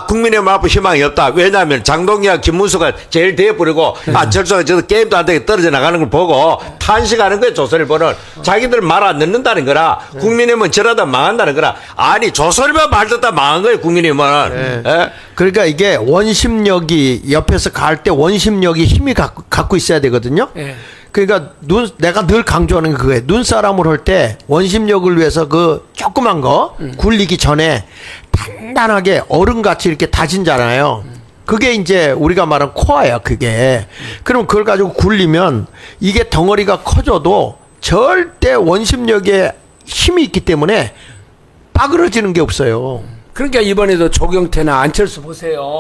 국민의힘 앞에 희망이 없다. 왜냐하면 장동혁, 김문수가 제일 대해버리고 안철수가 저도 게임도 안 되게 떨어져 나가는 걸 보고 탄식하는 거예요. 조선일보는 자기들 말 안 듣는다는 거라 국민의힘은 저러다 망한다는 거라. 아니 조선일보 말 듣다 망한 거예요. 국민의힘은. 예? 그러니까 이게 원심력이 옆에서 갈 때 원심력이 힘이 갖고 있어야 되거든요. 예. 그러니까 내가 늘 강조하는 게 그거예요. 눈사람을 할 때 원심력을 위해서 그 조그만 거 굴리기 전에 단단하게 얼음같이 이렇게 다진잖아요. 그게 이제 우리가 말하는 코어야, 그게. 그럼 그걸 가지고 굴리면 이게 덩어리가 커져도 절대 원심력에 힘이 있기 때문에 빠그러지는 게 없어요. 그러니까 이번에도 조경태나 안철수 보세요.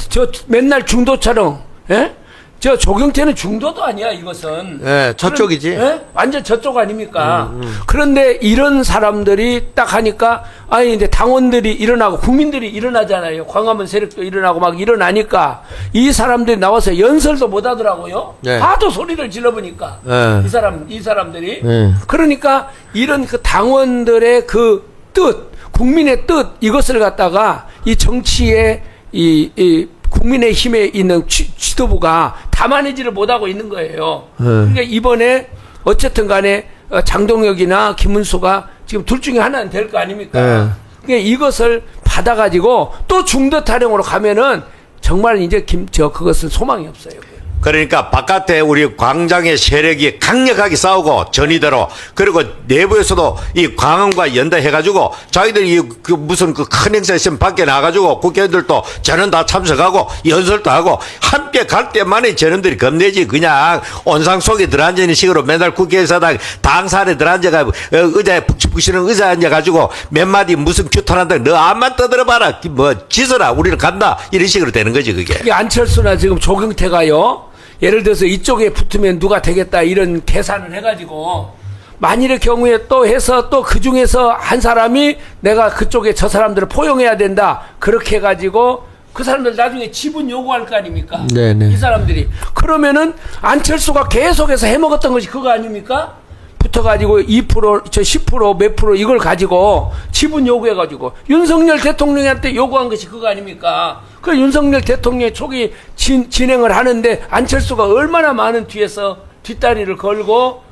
저 맨날 중도 촬영, 예? 저 조경태는 중도도 아니야, 이것은. 예, 저쪽이지. 예? 완전 저쪽 아닙니까? 그런데 이런 사람들이 딱 하니까, 아니, 이제 당원들이 일어나고, 국민들이 일어나잖아요. 광화문 세력도 일어나고 막 일어나니까, 이 사람들이 나와서 연설도 못 하더라고요. 네. 하도 소리를 질러보니까. 네. 이 사람들이. 네. 그러니까 이런 그 당원들의 그 뜻, 국민의 뜻, 이것을 갖다가 이 정치의 이 국민의힘에 있는 지도부가 담아내지를 못하고 있는 거예요. 그러니까 이번에 어쨌든 간에 장동혁이나 김문수가 지금 둘 중에 하나는 될 거 아닙니까? 그러니까 이것을 받아가지고 또 중도 타령으로 가면은 정말 이제 그것은 소망이 없어요. 그러니까 바깥에 우리 광장의 세력이 강력하게 싸우고 전이대로 그리고 내부에서도 이 광화문과 연대해가지고 자기들이 그 무슨 그 큰 행사 있으면 밖에 나가가지고 국회의원들도 저는 다 참석하고 연설도 하고 함께 갈 때만에 저놈들이 겁내지 그냥 온상 속에 들어앉는 식으로 맨날 국회에서 당사안에 들어앉아가 의자에 푹신푹신한 의자에 앉아가지고 몇 마디 무슨 규탄한다 너 암만 떠들어봐라 뭐 지서라 우리는 간다 이런 식으로 되는 거지 그게. 이게 안철수나 지금 조경태가요. 예를 들어서 이쪽에 붙으면 누가 되겠다 이런 계산을 해가지고 만일의 경우에 또 해서 또 그 중에서 한 사람이 내가 그쪽에 저 사람들을 포용해야 된다 그렇게 해가지고 그 사람들 나중에 지분 요구할 거 아닙니까? 네네. 이 사람들이 그러면은 안철수가 계속해서 해먹었던 것이 그거 아닙니까? 붙어가지고 2%, 저 10%, 몇 프로 이걸 가지고 지분 요구해가지고 윤석열 대통령한테 요구한 것이 그거 아닙니까? 그 윤석열 대통령이 초기 진행을 하는데 안철수가 얼마나 많은 뒤에서 뒷다리를 걸고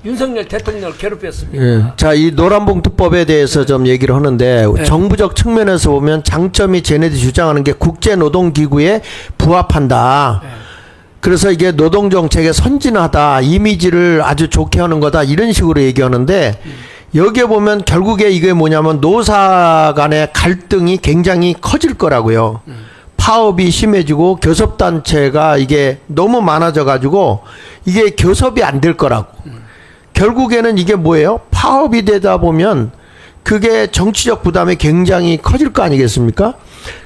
윤석열 대통령을 괴롭혔습니까? 예. 자, 이 노란봉투법에 대해서 좀 얘기를 하는데 정부적 측면에서 보면 장점이 쟤네들이 주장하는 게 국제노동기구에 부합한다. 그래서 이게 노동정책의 선진화다. 이미지를 아주 좋게 하는 거다. 이런 식으로 얘기하는데 여기에 보면 결국에 이게 뭐냐면 노사 간의 갈등이 굉장히 커질 거라고요. 파업이 심해지고 교섭단체가 이게 너무 많아져가지고 이게 교섭이 안 될 거라고. 결국에는 이게 뭐예요? 파업이 되다 보면 그게 정치적 부담이 굉장히 커질 거 아니겠습니까?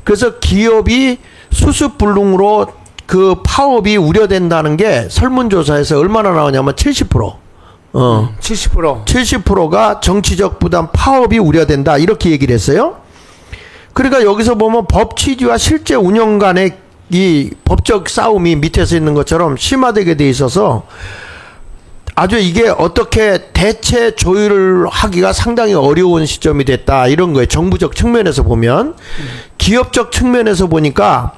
그래서 기업이 수습불능으로 그 파업이 우려된다는 게 설문조사에서 얼마나 나오냐면 70%. 70%가 정치적 부담 파업이 우려된다. 이렇게 얘기를 했어요. 그러니까 여기서 보면 법 취지와 실제 운영 간의 이 법적 싸움이 밑에서 있는 것처럼 심화되게 돼 있어서 아주 이게 어떻게 대체 조율을 하기가 상당히 어려운 시점이 됐다. 이런 거예요. 정부적 측면에서 보면. 기업적 측면에서 보니까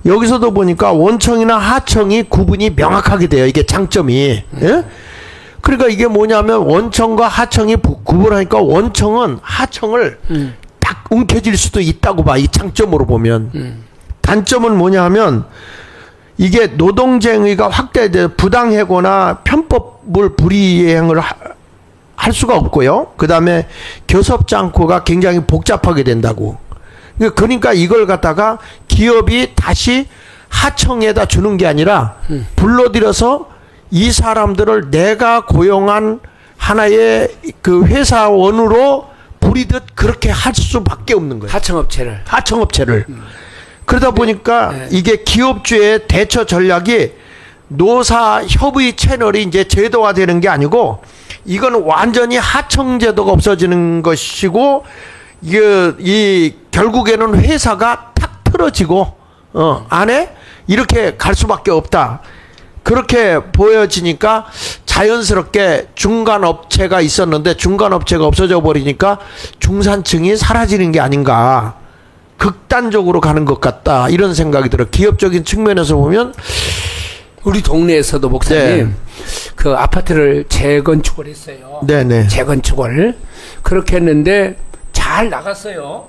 여기서도 보니까 원청이나 하청이 구분이 명확하게 돼요. 이게 장점이. 예? 그러니까 이게 뭐냐면 원청과 하청이 구분하니까 원청은 하청을 딱 움켜쥘 수도 있다고 봐. 이 장점으로 보면. 단점은 뭐냐 하면 이게 노동쟁의가 확대돼 부당해거나 편법을 불이행을 할 수가 없고요. 그 다음에 교섭장코가 굉장히 복잡하게 된다고. 그러니까 이걸 갖다가 기업이 다시 하청에다 주는 게 아니라 불러들여서 이 사람들을 내가 고용한 하나의 그 회사원으로 부리듯 그렇게 할 수밖에 없는 거예요. 하청업체를. 그러다 보니까 네. 이게 기업주의 대처 전략이 노사 협의 채널이 이제 제도화되는 게 아니고 이건 완전히 하청제도가 없어지는 것이고 이 결국에는 회사가 탁 틀어지고 안에 이렇게 갈 수밖에 없다. 그렇게 보여지니까 자연스럽게 중간 업체가 있었는데 중간 업체가 없어져 버리니까 중산층이 사라지는 게 아닌가. 극단적으로 가는 것 같다. 이런 생각이 들어요. 기업적인 측면에서 보면 우리 동네에서도 목사님 네. 그 아파트를 재건축을 했어요. 네네. 재건축을 그렇게 했는데 잘 나갔어요.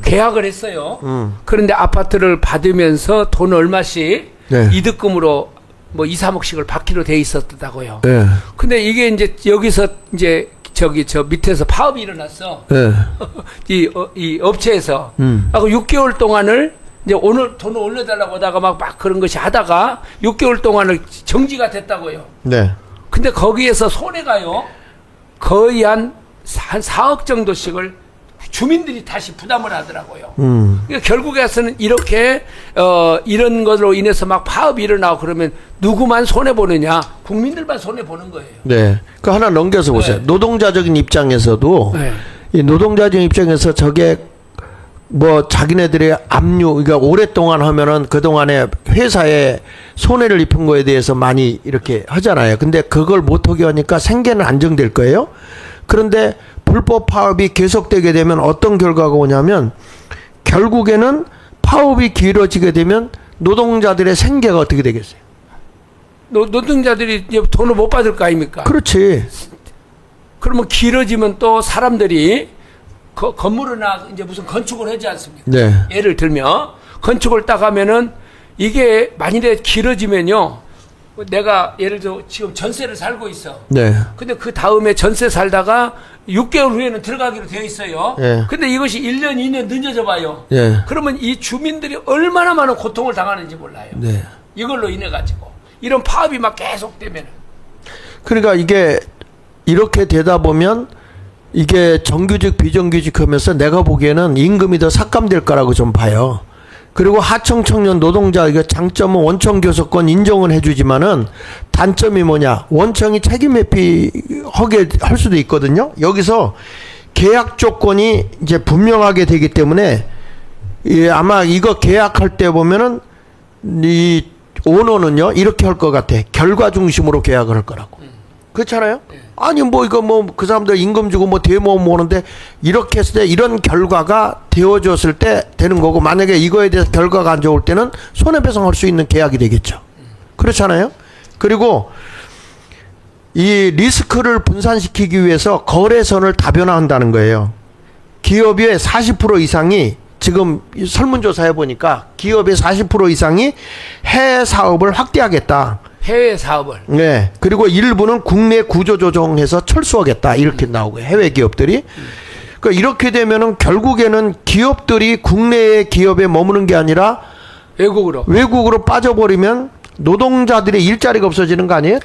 계약을 했어요. 그런데 아파트를 받으면서 돈 얼마씩 네. 이득금으로 뭐 2, 3억씩을 받기로 돼 있었다고요. 네. 근데 이게 이제 여기서 이제 저 밑에서 파업이 일어났어. 네. 이 업체에서. 그 6개월 동안을 이제 오늘 돈을 올려달라고 하다가 막 그런 것이 하다가 6개월 동안을 정지가 됐다고요. 네. 근데 거기에서 손해가요. 거의 한 4억 정도씩을 주민들이 다시 부담을 하더라고요. 그러니까 결국에서는 이렇게 이런 것으로 인해서 막 파업이 일어나고 그러면 누구만 손해 보느냐? 국민들만 손해 보는 거예요. 네. 그 하나 넘겨서 보세요. 네. 노동자적인 입장에서도 네. 이 노동자적인 입장에서 저게 뭐 자기네들의 압류, 그러니까 오랫동안 하면은 그동안에 회사에 손해를 입힌 거에 대해서 많이 이렇게 하잖아요. 근데 그걸 못하게 하니까 생계는 안정될 거예요. 그런데 불법 파업이 계속되게 되면 어떤 결과가 오냐면 결국에는 파업이 길어지게 되면 노동자들의 생계가 어떻게 되겠어요? 노동자들이 이제 돈을 못 받을 거 아닙니까? 그렇지. 그러면 길어지면 또 사람들이 건물이나 이제 무슨 건축을 하지 않습니까? 네. 예를 들면 건축을 딱 하면은 이게 만일에 길어지면요. 내가 예를 들어 지금 전세를 살고 있어. 네. 근데 그 다음에 전세 살다가 6개월 후에는 들어가기로 되어 있어요. 예. 근데 이것이 1년, 2년 늦어져 봐요. 예. 그러면 이 주민들이 얼마나 많은 고통을 당하는지 몰라요. 네. 이걸로 인해 가지고 이런 파업이 막 계속되면 그러니까 이게 이렇게 되다 보면 이게 정규직 비정규직 하면서 내가 보기에는 임금이 더 삭감될 거라고 좀 봐요. 그리고 하청 청년 노동자 이거 장점은 원청 교섭권 인정은 해주지만은 단점이 뭐냐? 원청이 책임 회피하게 할 수도 있거든요. 여기서 계약 조건이 이제 분명하게 되기 때문에 아마 이거 계약할 때 보면은 이 오너는요 이렇게 할 것 같아. 결과 중심으로 계약을 할 거라고. 그렇잖아요? 아니 뭐 이거 뭐 그 사람들 임금 주고 뭐 대모험 오는데 이렇게 했을 때 이런 결과가 되어졌을 때 되는 거고 만약에 이거에 대해서 결과가 안 좋을 때는 손해배상할 수 있는 계약이 되겠죠. 그렇잖아요? 그리고 이 리스크를 분산시키기 위해서 거래선을 다변화한다는 거예요. 기업의 40% 이상이 지금 설문조사 해보니까 기업의 40% 이상이 해외 사업을 확대하겠다. 해외 사업을. 네. 그리고 일부는 국내 구조 조정해서 철수하겠다. 이렇게 나오고요. 해외 기업들이. 그러니까 이렇게 되면은 결국에는 기업들이 국내의 기업에 머무는 게 아니라 외국으로 빠져버리면 노동자들의 일자리가 없어지는 거 아니에요?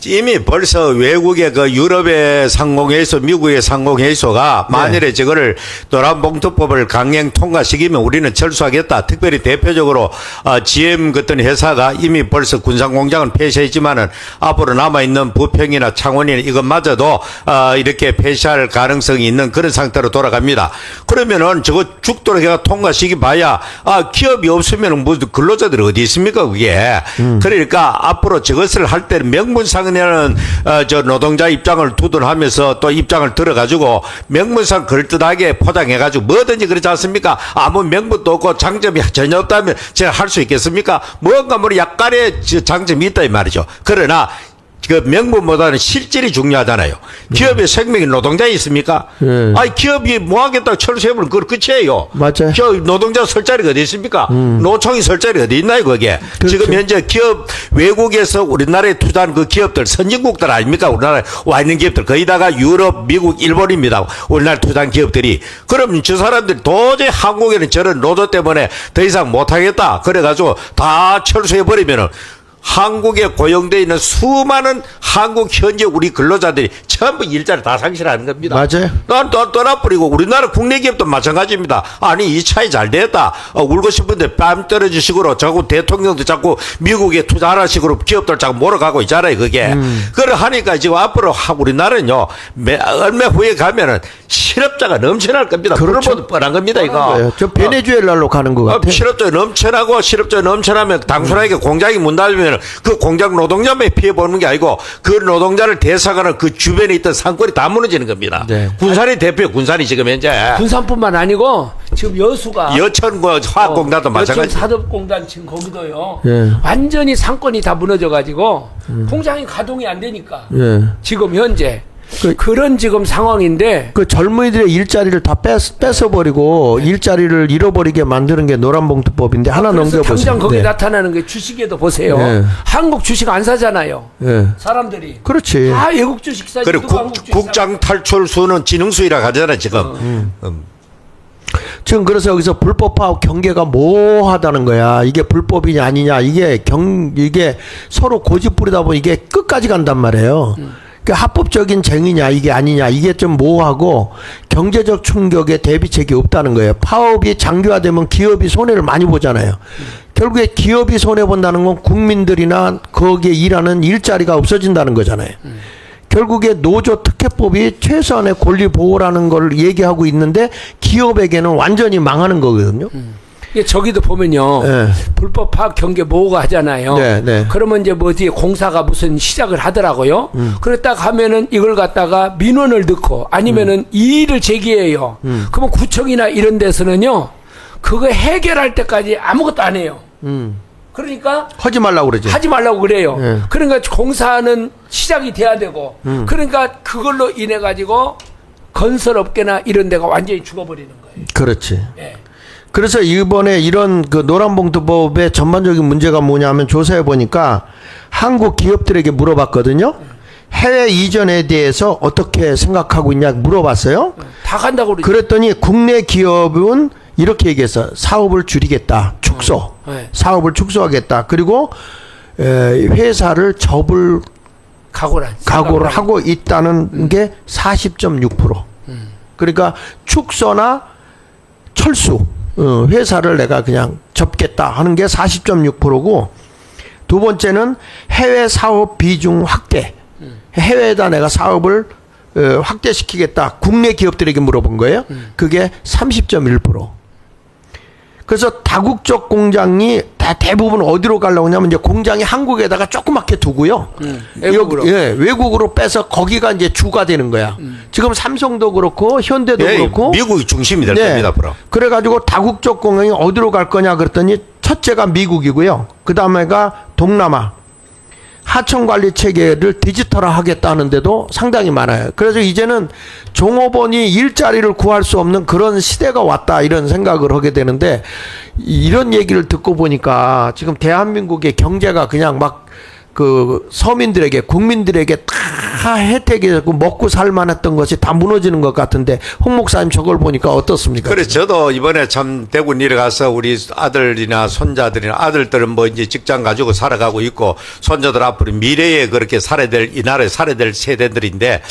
이미 벌써 외국의 그 유럽의 상공회의소, 미국의 상공회의소가 만일에 저거를 노란봉투법을 강행 통과시키면 우리는 철수하겠다. 특별히 대표적으로 GM 같은 회사가 이미 벌써 군산공장은 폐쇄했지만은 앞으로 남아있는 부평이나 창원이나 이것마저도 이렇게 폐쇄할 가능성이 있는 그런 상태로 돌아갑니다. 그러면은 저거 죽도록 통과시키 봐야 기업이 없으면 뭐 근로자들이 어디 있습니까 그게. 그러니까 앞으로 저것을 할 때는 명분상 입장에는 저 노동자 입장을 두둔하면서 또 입장을 들어가지고 명분상 그럴듯하게 포장해가지고 뭐든지 그렇지 않습니까? 아무 명분도 없고 장점이 전혀 없다면 제가 할 수 있겠습니까? 뭔가 뭐 약간의 장점이 있다 이 말이죠. 그러나 그 명분보다는 실질이 중요하잖아요. 기업의 생명이 노동자에 있습니까? 아니 기업이 뭐 하겠다고 철수해버리면 그거 끝이에요. 맞아요. 노동자 설 자리가 어디 있습니까? 노총이 설 자리가 어디 있나요, 그게? 그렇죠. 지금 현재 기업 외국에서 우리나라에 투자한 그 기업들 선진국들 아닙니까? 우리나라에 와 있는 기업들 거의 다가 유럽, 미국, 일본입니다. 우리나라 투자한 기업들이. 그럼 저 사람들이 도저히 한국에는 저런 노조 때문에 더 이상 못하겠다. 그래가지고 다 철수해버리면은 한국에 고용되어 있는 수많은 한국 현재 우리 근로자들이 전부 일자리 다 상실하는 겁니다. 맞아요. 떠나버리고 우리나라 국내 기업도 마찬가지입니다. 아니 이 차이 잘 됐다. 울고 싶은데 뺨 떨어질 식으로 자꾸 대통령도 자꾸 미국에 투자하는 식으로 기업들 자꾸 몰아가고 있잖아요. 그게. 그걸 하니까 지금 앞으로 우리나라는요. 얼마 후에 가면은 실업자가 넘쳐날 겁니다. 그렇죠. 그걸 뻔한 겁니다. 이거. 저 베네수엘라로 가는 것 같아요. 실업자 넘쳐나고 실업자 넘쳐나면 단순하게 공장이 문 닫으면 그 공장 노동자만 피해 보는 게 아니고 그 노동자를 대사하는 그 주변에 있던 상권이 다 무너지는 겁니다. 네. 군산이 대표 군산이 지금 현재 군산뿐만 아니고 지금 여수가 여천 화학공단도 마찬가지. 여천 사업공단 지금 거기도요. 예. 완전히 상권이 다 무너져가지고 공장이 가동이 안 되니까 예. 지금 현재 그- 그런 지금 상황인데 그 젊은이들의 일자리를 다 뺏어버리고 일자리를 잃어버리게 만드는 게 노란봉투법인데 하나 그래서 넘겨보세요. 당장 거기 네. 나타나는 게 주식에도 보세요. 네. 한국 주식 안 사잖아요. 예. 사람들이 그렇지. 다 외국 주식 사지. 그리고 누가 한국 주식 국장 탈출수는 지능수이라고 하잖아요 지금. 지금 그래서 여기서 불법하고 경계가 모호하다는 거야. 이게 불법이냐 아니냐. 이게 서로 고집 부리다 보니 이게 끝까지 간단 말이에요. 그러니까 합법적인 쟁의냐 이게 아니냐 이게 좀 모호하고 경제적 충격에 대비책이 없다는 거예요. 파업이 장기화되면 기업이 손해를 많이 보잖아요. 결국에 기업이 손해 본다는 건 국민들이나 거기에 일하는 일자리가 없어진다는 거잖아요. 결국에 노조 특혜법이 최소한의 권리 보호라는 걸 얘기하고 있는데 기업에게는 완전히 망하는 거거든요. 이게 저기도 보면요. 네. 불법 파업 경계 모호가 하잖아요. 네, 네. 그러면 이제 뭐 어디에 공사가 무슨 시작을 하더라고요. 그랬다 하면은 이걸 갖다가 민원을 넣고 아니면은 이의를 제기해요. 그러면 구청이나 이런 데서는요. 그거 해결할 때까지 아무것도 안 해요. 그러니까 하지 말라고 그러지. 하지 말라고 그래요. 네. 그러니까 공사는 시작이 돼야 되고 그러니까 그걸로 인해 가지고 건설업계나 이런 데가 완전히 죽어버리는 거예요. 그렇지. 예. 그래서 이번에 이런 그 노란봉투법의 전반적인 문제가 뭐냐면 조사해 보니까 한국 기업들에게 물어봤거든요. 해외 이전에 대해서 어떻게 생각하고 있냐 물어봤어요. 다 간다고 그러죠. 그랬더니 국내 기업은 이렇게 얘기했어. 사업을 줄이겠다. 축소. 네. 사업을 축소하겠다. 그리고 회사를 접을 각오를 하고 있다는 게 40.6%. 그러니까 축소나 철수. 회사를 내가 그냥 접겠다 하는 게 40.6%고 두 번째는 해외 사업 비중 확대. 해외에다 내가 사업을 확대시키겠다. 국내 기업들에게 물어본 거예요. 그게 30.1%. 그래서 다국적 공장이 대부분 어디로 가려고 하냐면 이제 공장이 한국에다가 조그맣게 두고요. 외국으로. 외국으로 빼서 거기가 이제 주가 되는 거야. 지금 삼성도 그렇고 현대도 예, 그렇고 미국이 중심이 될 네. 겁니다 앞으로. 그래가지고 다국적 공장이 어디로 갈 거냐 그랬더니 첫째가 미국이고요. 그 다음에가 동남아. 하청관리 체계를 디지털화 하겠다는데도 상당히 많아요. 그래서 이제는 종업원이 일자리를 구할 수 없는 그런 시대가 왔다 이런 생각을 하게 되는데 이런 얘기를 듣고 보니까 지금 대한민국의 경제가 그냥 막 그 서민들에게 국민들에게 다 혜택이 되고 먹고 살만했던 것이 다 무너지는 것 같은데 홍 목사님 저걸 보니까 어떻습니까? 그래 저도 이번에 참 대구 내려가서 우리 아들이나 손자들이나 아들들은 뭐 이제 직장 가지고 살아가고 있고 손자들 앞으로 미래에 그렇게 살아야 될 이 나라에 살아야 될 세대들인데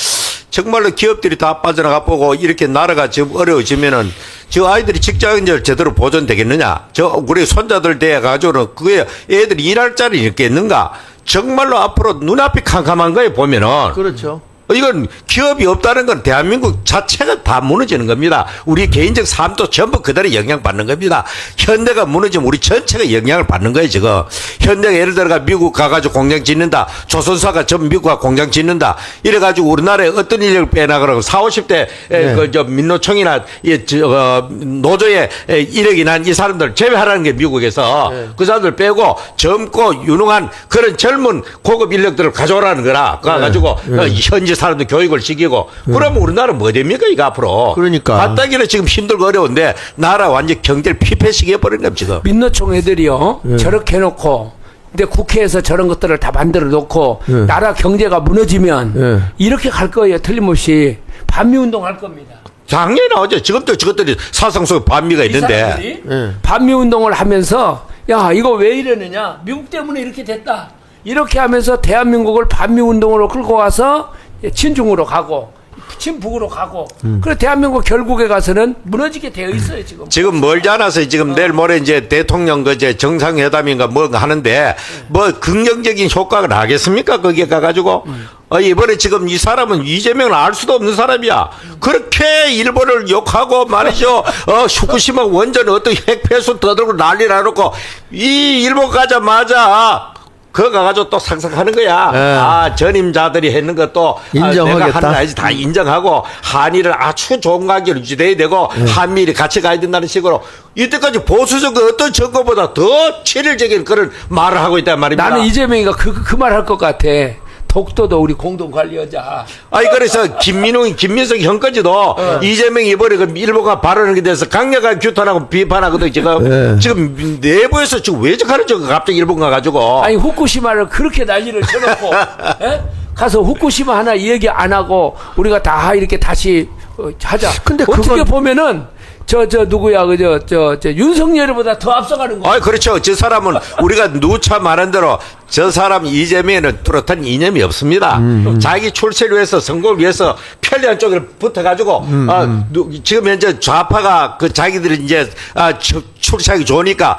정말로 기업들이 다 빠져나가 보고 이렇게 나라가 지금 어려워지면은 저 아이들이 직장인들 제대로 보존되겠느냐? 저 우리 손자들 돼 가지고는 그게 애들이 일할 자리 있겠는가? 정말로 앞으로 눈앞이 캄캄한 거에 보면은 그렇죠. 이건 기업이 없다는 건 대한민국 자체가 다 무너지는 겁니다. 우리 개인적 삶도 전부 그대로 영향받는 겁니다. 현대가 무너지면 우리 전체가 영향을 받는 거예요, 지금. 현대가 예를 들어가 미국 가가지고 공장 짓는다. 조선사가 전 미국 가 공장 짓는다. 이래가지고 우리나라에 어떤 인력을 빼나가라고 40, 50대 민노총이나 노조에 이력이 난 이 사람들 제외하라는 게 미국에서 그 사람들 빼고 젊고 유능한 그런 젊은 고급 인력들을 가져오라는 거라. 가가지고 현지 사람들 교육을 시키고 그러면 우리나라 뭐 됩니까 이거 앞으로. 그러니까. 맞다기는 지금 힘들고 어려운데 나라 완전 경제를 피폐시켜버린 겁니다 지금. 민노총 애들이요 저렇게 해놓고 근데 국회에서 저런 것들을 다 만들어 놓고 나라 경제가 무너지면 이렇게 갈 거예요. 틀림없이 반미운동 할 겁니다. 당연히 나오죠. 지금도 저것들이 사상 속에 반미가 이 있는데. 사람들이 반미운동을 하면서 야 이거 왜 이러느냐 미국 때문에 이렇게 됐다 이렇게 하면서 대한민국을 반미운동으로 끌고 가서 친중으로 가고 친북으로 가고 그래 대한민국 결국에 가서는 무너지게 되어 있어요 지금. 지금 멀지 않아서 지금 내일 모레 이제 대통령 그제 정상회담인가 뭔가 하는데 뭐 긍정적인 효과가 나겠습니까? 거기에 가가지고 이번에 지금 이 사람은 이재명을 알 수도 없는 사람이야. 그렇게 일본을 욕하고 말이죠. 후쿠시마 원전 어떤 핵폐수 떠들고 난리 나놓고 이 일본 가자마자 그거 가가지고 또 상상하는 거야. 전임자들이 했는 것도 인정하겠다. 내가 하는 아이지 다 인정하고 한일을 아주 좋은 관계를 유지돼야 되고 한미일이 같이 가야 된다는 식으로 이때까지 보수적 어떤 정권보다 더 치밀적인 그런 말을 하고 있단 말입니다. 나는 이재명이가 그 말 할 것 같아. 독도도 우리 공동관리하자. 아니 그래서 김민석 형까지도 이재명이 이번에 그 일본과 발언하게 돼서 강력하게 규탄하고 비판하거든 지금. 지금 내부에서 지금 왜 저하는 저 갑자기 일본 가가지고. 아니 후쿠시마를 그렇게 난리를 쳐놓고 에? 가서 후쿠시마 하나 얘기 안 하고 우리가 다 이렇게 다시 하자. 근데 어떻게 그건- 보면은 저 누구야 저 윤석열보다 더 앞서가는 거. 아 그렇죠. 저 사람은 우리가 누차 말한 대로 저 사람 이재명에는 뚜렷한 이념이 없습니다. 자기 출세를 위해서 선거를 위해서 편리한 쪽에 붙어가지고 지금 현재 좌파가 그 자기들이 이제 출세하기 좋으니까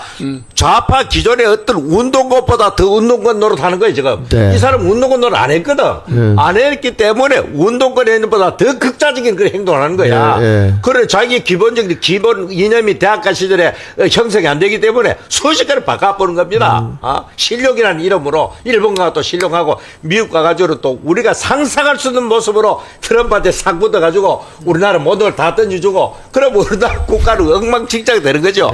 좌파 기존의 어떤 운동권보다 더 운동권 노릇하는 거예요 지금. 네. 이 사람 운동권 노릇 안 했거든. 안 했기 때문에 운동권 행동보다 더 극자적인 그런 행동을 하는 거야. 그래 자기 기본 이념이 대학가 시절에 형성이 안 되기 때문에 순식간에 바꿔보는 겁니다. 실력이라는 이름으로 일본 가또 실력하고 미국 가가지고 또 우리가 상상할 수 있는 모습으로 트럼프한테 싹 붙어가지고 우리나라 모든 걸 다 던져주고 그럼 우리나라 국가는 엉망진창이 되는 거죠.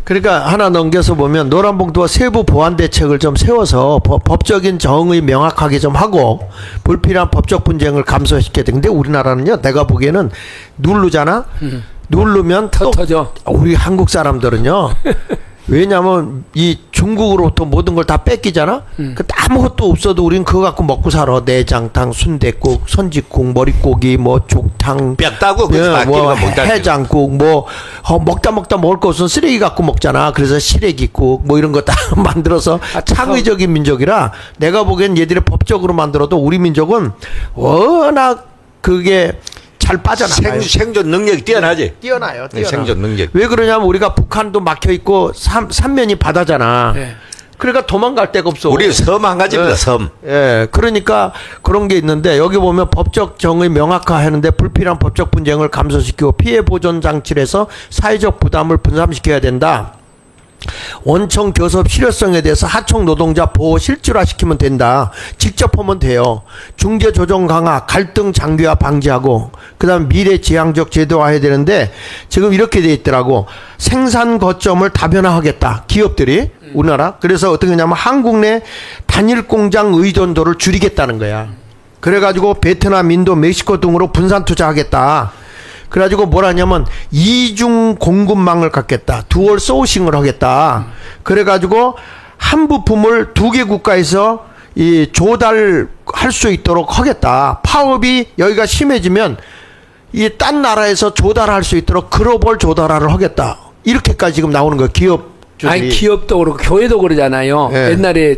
그러니까 하나 넘겨서 보면 노란봉투와 세부 보완 대책을 좀 세워서 법적인 정의 명확하게 좀 하고 불필요한 법적 분쟁을 감소시켜야 돼. 근데 우리나라는요, 내가 보기에는 누르잖아. 누르면 또 터져. 우리 한국 사람들은요. 왜냐하면 이 중국으로부터 모든 걸 다 뺏기잖아. 그 아무것도 없어도 우리는 그거 갖고 먹고 살아. 내장탕, 순댓국, 선짓국, 머릿고기, 뭐 족탕, 뼈다고 뭐 해장국, 뭐 먹다 먹을 거 없으면 쓰레기 갖고 먹잖아. 그래서 시래기국 뭐 이런 거 다 만들어서 창의적인 민족이라 내가 보기엔 얘들이 법적으로 만들어도 우리 민족은 워낙 그게 잘 빠져나가요. 생존 능력이 뛰어나지. 뛰어나요. 생존 능력. 왜 그러냐면 우리가 북한도 막혀 있고 삼면이 바다잖아. 네. 그러니까 도망갈 데가 없어. 우리 섬 한 가지입니다. 섬. 예, 그러니까 그런 게 있는데 여기 보면 법적 정의 명확화하는데 불필요한 법적 분쟁을 감소시키고 피해 보존 장치를 해서 사회적 부담을 분산시켜야 된다. 원청 교섭 실효성에 대해서 하청 노동자 보호 실질화시키면 된다. 직접 하면 돼요. 중재 조정 강화, 갈등 장기화 방지하고 그다음 미래 지향적 제도화해야 되는데 지금 이렇게 돼 있더라고. 생산 거점을 다변화하겠다. 기업들이 우리나라. 그래서 어떻게 하냐면 한국 내 단일 공장 의존도를 줄이겠다는 거야. 그래가지고 베트남, 인도, 멕시코 등으로 분산 투자하겠다. 그래가지고 뭐라냐면 이중 공급망을 갖겠다. 두얼 소싱을 하겠다. 그래가지고 한 부품을 두 개 국가에서 이 조달할 수 있도록 하겠다. 파업이 여기가 심해지면 이 딴 나라에서 조달할 수 있도록 글로벌 조달화를 하겠다. 이렇게까지 지금 나오는 거예요. 기업. 아니 기업도 그렇고 교회도 그러잖아요. 네. 옛날에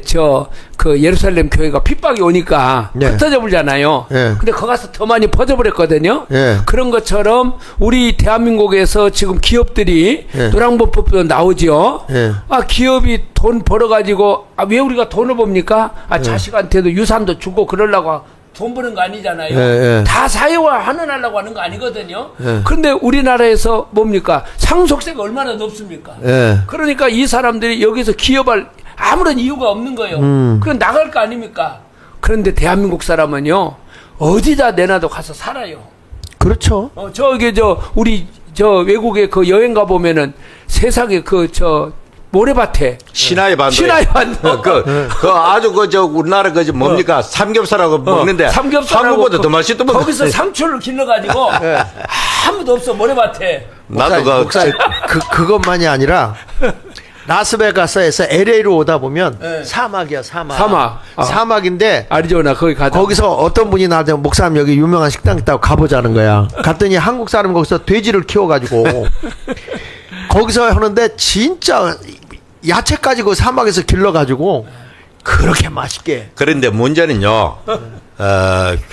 그 예루살렘 교회가 핍박이 오니까 네. 흩어져 버리잖아요. 네. 근데 거기 가서 더 많이 퍼져버렸거든요. 네. 그런 것처럼 우리 대한민국에서 지금 기업들이 네. 노란봉투법도 나오죠. 네. 기업이 돈 벌어가지고 왜 우리가 돈을 봅니까? 자식한테도 유산도 주고 그러려고 돈 버는 거 아니잖아요. 예, 예. 다 사회화 하느라고 하는 거 아니거든요. 예. 그런데 우리나라에서 뭡니까? 상속세가 얼마나 높습니까? 예. 그러니까 이 사람들이 여기서 기업할 아무런 이유가 없는 거예요. 그건 나갈 거 아닙니까? 그런데 대한민국 사람은요, 어디다 내놔도 가서 살아요. 그렇죠. 우리 외국에 그 여행 가 보면은 세상에 모래밭에 신화의 반도. 신화의 반도. 아주 우리나라 뭡니까? 삼겹살하고 먹는데. 삼겹살하고 한국보다 더 맛있더만. 거기서 상추를 길러가지고 아무도 없어 모래밭에. 나도 목사님, 그것만이 아니라 라스베가스에서 LA로 오다 보면 네. 사막이야, 사막. 사막. 사막인데 아리조나 거기 가자. 거기서 어떤 분이 나한테 목사님 여기 유명한 식당 있다고 가보자는 거야. 갔더니 한국 사람 거기서 돼지를 키워가지고 거기서 하는데 진짜 야채까지 그 사막에서 길러가지고 그렇게 맛있게. 그런데 문제는요,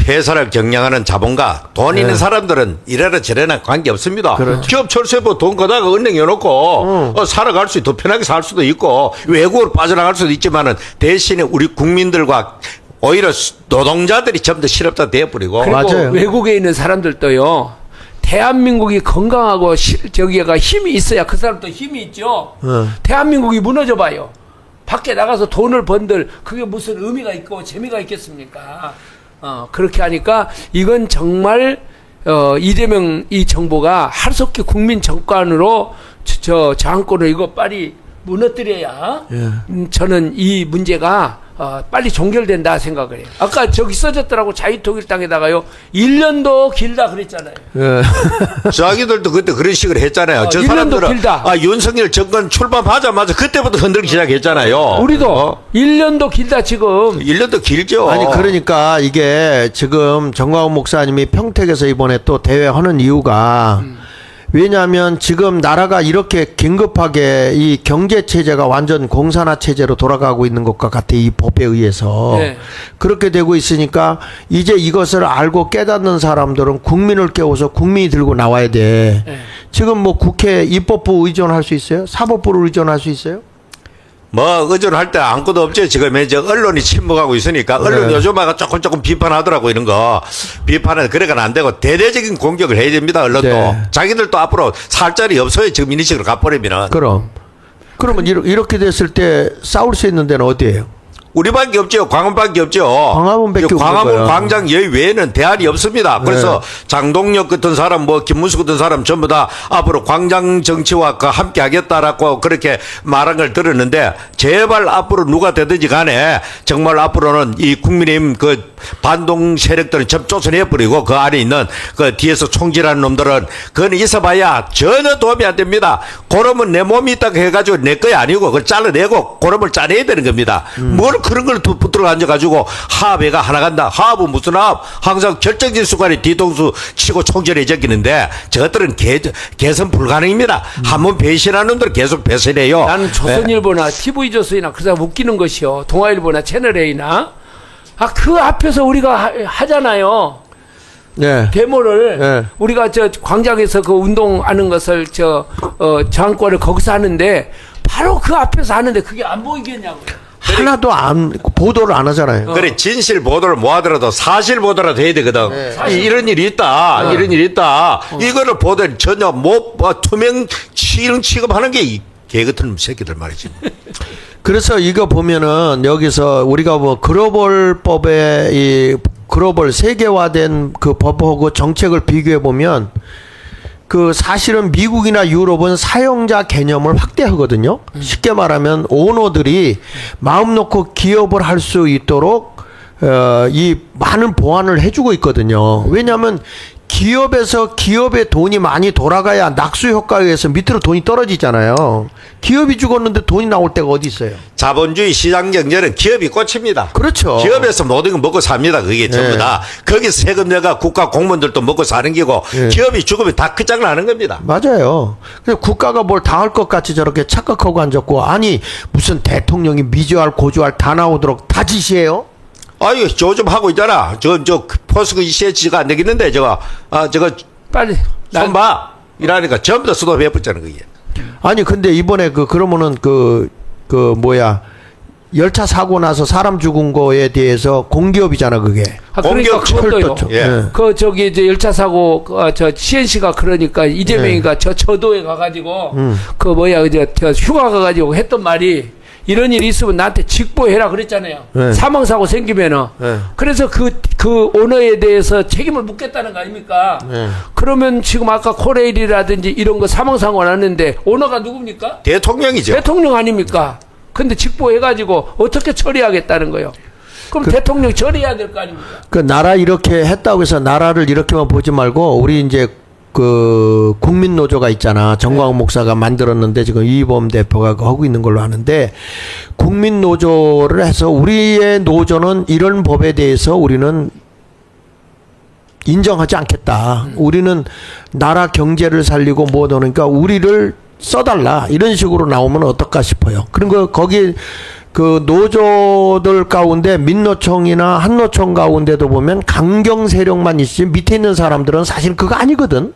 회사를 경영하는 자본가, 돈 있는 사람들은 이래라 저래나 관계 없습니다. 기업 철수해보 돈 거다가 은행에 넣고, 살아갈 수, 더 편하게 살 수도 있고, 외국으로 빠져나갈 수도 있지만은 대신에 우리 국민들과 오히려 노동자들이 전부 다 실업자 되어버리고. 그리고 맞아요. 외국에 있는 사람들도요. 대한민국이 건강하고 저기가 힘이 있어야 그 사람도 힘이 있죠. 대한민국이 무너져 봐요. 밖에 나가서 돈을 번들 그게 무슨 의미가 있고 재미가 있겠습니까? 그렇게 하니까 이건 정말 이재명 이 정부가 하루속히 국민 정권으로 저항권을 이거 빨리 무너뜨려야 저는 이 문제가 빨리 종결된다 생각을 해요. 아까 저기 써졌더라고 자유통일당에다가요 1년도 길다 그랬잖아요. 자기들도 그때 그런 식으로 했잖아요. 저 1년도 사람들은 길다. 윤석열 정권 출범하자마자 그때부터 흔들기 시작했잖아요. 우리도 1년도 길다 지금. 1년도 길죠. 아니 그러니까 이게 지금 정광훈 목사님이 평택에서 이번에 또 대회하는 이유가 왜냐하면 지금 나라가 이렇게 긴급하게 이 경제 체제가 완전 공산화 체제로 돌아가고 있는 것과 같아 이 법에 의해서 네. 그렇게 되고 있으니까 이제 이것을 알고 깨닫는 사람들은 국민을 깨워서 국민이 들고 나와야 돼. 네. 지금 뭐 국회 입법부 의존할 수 있어요? 사법부를 의존할 수 있어요? 뭐 의존할 때 아무것도 없죠. 지금 이제 언론이 침묵하고 있으니까 언론 요즘마다 조금 비판하더라고 이런 거. 비판은 그래가는 안 되고 대대적인 공격을 해야 됩니다. 언론도. 네. 자기들도 앞으로 살 자리 없어요. 지금 이런 식으로 가버리면은. 그러면 이렇게 됐을 때 싸울 수 있는 데는 어디예요? 우리밖에 없죠. 광화문밖에 없죠. 광화문밖에 없는 광화문 거야. 광장 여기 외에는 대안이 없습니다. 그래서 장동혁 같은 사람, 김문수 같은 사람 전부 다 앞으로 광장 정치와 함께 하겠다라고 그렇게 말한 걸 들었는데 제발 앞으로 누가 되든지 간에 정말 앞으로는 이 국민의힘 그 반동 세력들은 좀 쫓아내버리고 그 안에 있는 그 뒤에서 총질하는 놈들은 그건 있어봐야 전혀 도움이 안 됩니다. 그러면 내 몸이 있다고 해가지고 내 거야 아니고 그걸 잘라내고 그러면 짜내야 되는 겁니다. 뭘 그런 걸 붙들어 앉아가지고 하합회가 하나 간다. 하합은 무슨 하합? 항상 결정적인 순간에 뒤통수 치고 총질해 적기는데 저것들은 개선 불가능입니다. 한번 배신하는 놈들은 계속 배신해요. 나는 조선일보나 TV조선이나 그 사람 웃기는 것이요. 동아일보나 채널A나 그 앞에서 우리가 하잖아요. 네. 데모를 네. 우리가 저 광장에서 그 운동하는 것을 저항권을 거기서 하는데 바로 그 앞에서 하는데 그게 안 보이겠냐고요. 하나도 보도를 안 하잖아요. 그래 진실 보도를 뭐 하더라도 사실 보도라도 해야 되거든. 이런 일이 있다. 이런 일이 있다. 이거를 보도 전혀 투명 취급하는 게 개 같은 새끼들 말이지. 그래서 이거 보면은 여기서 우리가 뭐 글로벌법의 이 글로벌 세계화된 그 법하고 정책을 비교해 보면 그 사실은 미국이나 유럽은 사용자 개념을 확대하거든요. 쉽게 말하면 오너들이 마음 놓고 기업을 할 수 있도록 이 많은 보완을 해주고 있거든요. 왜냐하면 기업에서 기업의 돈이 많이 돌아가야 낙수 효과에 의해서 밑으로 돈이 떨어지잖아요. 기업이 죽었는데 돈이 나올 데가 어디 있어요? 자본주의 시장 경제는 기업이 꽃입니다. 그렇죠. 기업에서 모든 걸 먹고 삽니다. 그게 전부 다. 거기서 세금 내가 국가 공무원들도 먹고 사는 게고 기업이 죽으면 다 끝장나는 겁니다. 맞아요. 그래서 국가가 뭘 다 할 것 같이 저렇게 착각하고 앉았고 아니 무슨 대통령이 미주알 고주알 다 나오도록 다 지시해요? 아유, 요즘 하고 있잖아. 저 포스코 이시에치가 안 되겠는데, 저거 빨리 손봐. 이러니까 전부 다 수도해버렸잖아, 그게. 아니, 근데 이번에 그러면은 뭐야. 열차 사고 나서 사람 죽은 거에 대해서 공기업이잖아 그게. 그러니까 공기업 그것도요. 예. 예. 저기 이제 열차 사고 저 CNC가 그러니까 이재명이가 저 저도에 가가지고 저 휴가 가가지고 했던 말이 이런 일이 있으면 나한테 직보해라 그랬잖아요. 네. 사망 사고 생기면은. 네. 그래서 그 오너에 대해서 책임을 묻겠다는 거 아닙니까? 네. 그러면 지금 아까 코레일이라든지 이런 거 사망 사고 났는데 오너가 누굽니까? 대통령이죠. 대통령 아닙니까? 근데 직보해가지고 어떻게 처리하겠다는 거요? 그럼 대통령 처리해야 될 거 아닙니까? 그 나라 이렇게 했다고 해서 나라를 이렇게만 보지 말고 우리 이제 그 국민노조가 있잖아. 정광훈 목사가 만들었는데 지금 이범 대표가 하고 있는 걸로 아는데 국민노조를 해서 우리의 노조는 이런 법에 대해서 우리는 인정하지 않겠다. 우리는 나라 경제를 살리고 뭐 그러니까 우리를 써달라. 이런 식으로 나오면 어떨까 싶어요. 그런 거 거기 그 노조들 가운데 민노총이나 한노총 가운데도 보면 강경 세력만 있지 밑에 있는 사람들은 사실 그거 아니거든.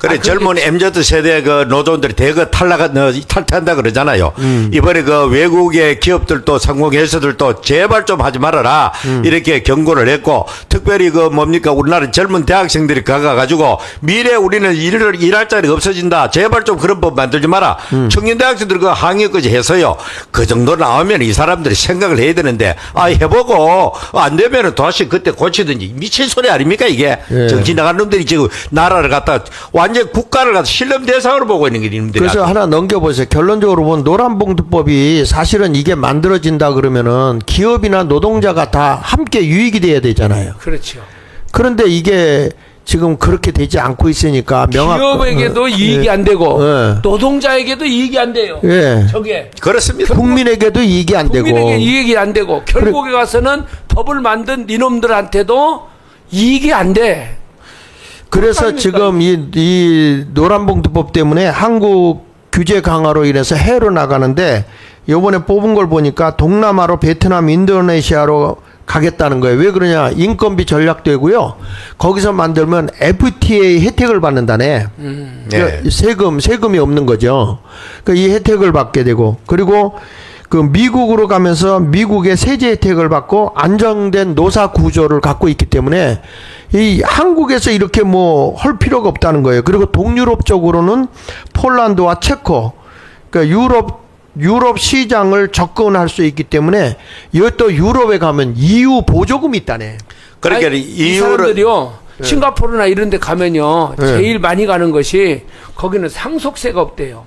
그래 젊은 MZ 세대 그 노조원들이 대거 탈퇴한다 그러잖아요. 이번에 그 외국의 기업들도 상공회사들도 제발 좀 하지 말아라 이렇게 경고를 했고 특별히 그 뭡니까 우리나라 젊은 대학생들이 가가지고 미래 우리는 일할 자리가 없어진다. 제발 좀 그런 법 만들지 마라. 청년 대학생들 그 항의까지 해서요. 그 정도 나오면 이 사람들이 생각을 해야 되는데 해보고 안 되면은 다시 그때 고치든지 미친 소리 아닙니까 이게. 예. 정신 나간 놈들이 지금 나라를 갖다 완전 국가를 갖다 실험 대상으로 보고 있는 게 님들이. 그래서 하나 넘겨보세요. 결론적으로 보면 노란봉투법이 사실은 이게 만들어진다 그러면은 기업이나 노동자가 다 함께 유익이 돼야 되잖아요. 그렇죠. 그런데 이게 지금 그렇게 되지 않고 있으니까 기업에게도 이익이 예. 안 되고 예. 노동자에게도 이익이 안 돼요. 예. 저게 그렇습니다. 국민에게도 이익이 안 되고. 국민에게 이익이 안 되고 결국에 가서는 법을 만든 니놈들한테도 이익이 안 돼. 그래서 지금 이 노란봉투법 때문에 한국 규제 강화로 인해서 해외로 나가는데 요번에 뽑은 걸 보니까 동남아로 베트남, 인도네시아로 가겠다는 거예요. 왜 그러냐? 인건비 전략되고요. 거기서 만들면 FTA 혜택을 받는다네. 네. 세금이 없는 거죠. 그러니까 이 혜택을 받게 되고 그리고 그 미국으로 가면서 미국의 세제 혜택을 받고 안정된 노사 구조를 갖고 있기 때문에 이 한국에서 이렇게 뭐 할 필요가 없다는 거예요. 그리고 동유럽 쪽으로는 폴란드와 체코, 그러니까 유럽 시장을 접근할 수 있기 때문에 이것도 유럽에 가면 EU 보조금이 있다네. 그러니까 이 사람들이요. 싱가포르나 이런 데 가면요. 제일 많이 가는 것이 거기는 상속세가 없대요.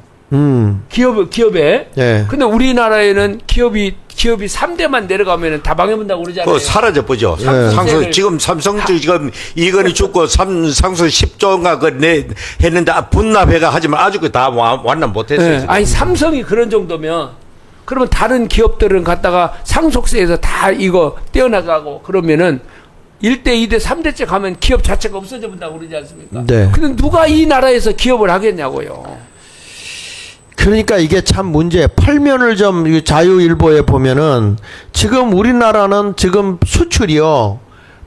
기업에. 예. 근데 우리나라에는 기업이 3대만 내려가면은 다 망해본다고 그러잖아요. 그거 사라져 보죠. 예. 상수 지금 삼성 지금 이건희 죽고 상수 10조인가 했는데 분납해가 하지만 아주 다 완납 못했어요. 예. 아니 삼성이 그런 정도면 그러면 다른 기업들은 갖다가 상속세에서 다 이거 떼어나가고 그러면은 1대, 2대, 3대째 가면 기업 자체가 없어져 본다고 그러지 않습니까? 네. 근데 누가 이 나라에서 기업을 하겠냐고요. 그러니까 이게 참 문제. 팔면을 좀 자유일보에 보면은 지금 우리나라는 지금 수출이요.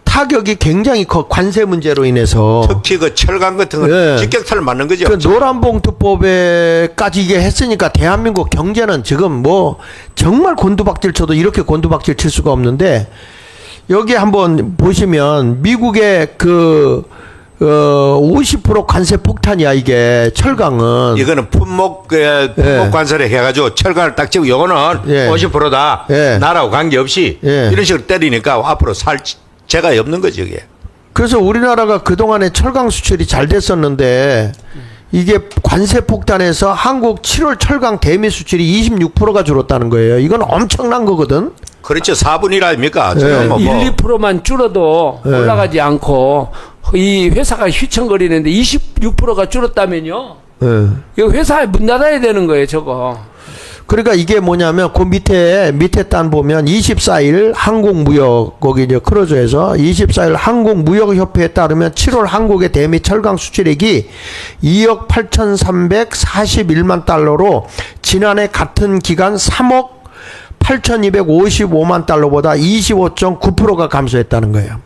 타격이 굉장히 커. 관세 문제로 인해서. 특히 그 철강 같은 건 예. 직격탄을 맞는 거죠. 그 노란봉투법에까지 이게 했으니까 대한민국 경제는 지금 뭐 정말 곤두박질 쳐도 이렇게 곤두박질 칠 수가 없는데 여기 한번 보시면 미국의 50% 관세 폭탄이야 이게 철강은. 이거는 품목 관세를 해가지고 철강을 딱 찍고 요거는 예. 50%다. 예. 나라하고 관계없이 예. 이런 식으로 때리니까 앞으로 살 재가 없는 거죠 이게. 그래서 우리나라가 그동안에 철강 수출이 잘 됐었는데 이게 관세 폭탄에서 한국 7월 철강 대미 수출이 26%가 줄었다는 거예요. 이건 엄청난 거거든. 그렇죠. 4분의 1 아닙니까? 예. 1, 2%만 줄어도 예. 올라가지 않고 이 회사가 휘청거리는데 26%가 줄었다면요. 예. 이거 회사에 문 닫아야 되는 거예요, 저거. 그러니까 이게 뭐냐면 그 밑에 단 보면 24일 한국무역 거기 이제 크루즈에서 24일 한국무역협회에 따르면 7월 한국의 대미 철강 수출액이 2억 8,341만 달러로 지난해 같은 기간 3억 8,255만 달러보다 25.9%가 감소했다는 거예요.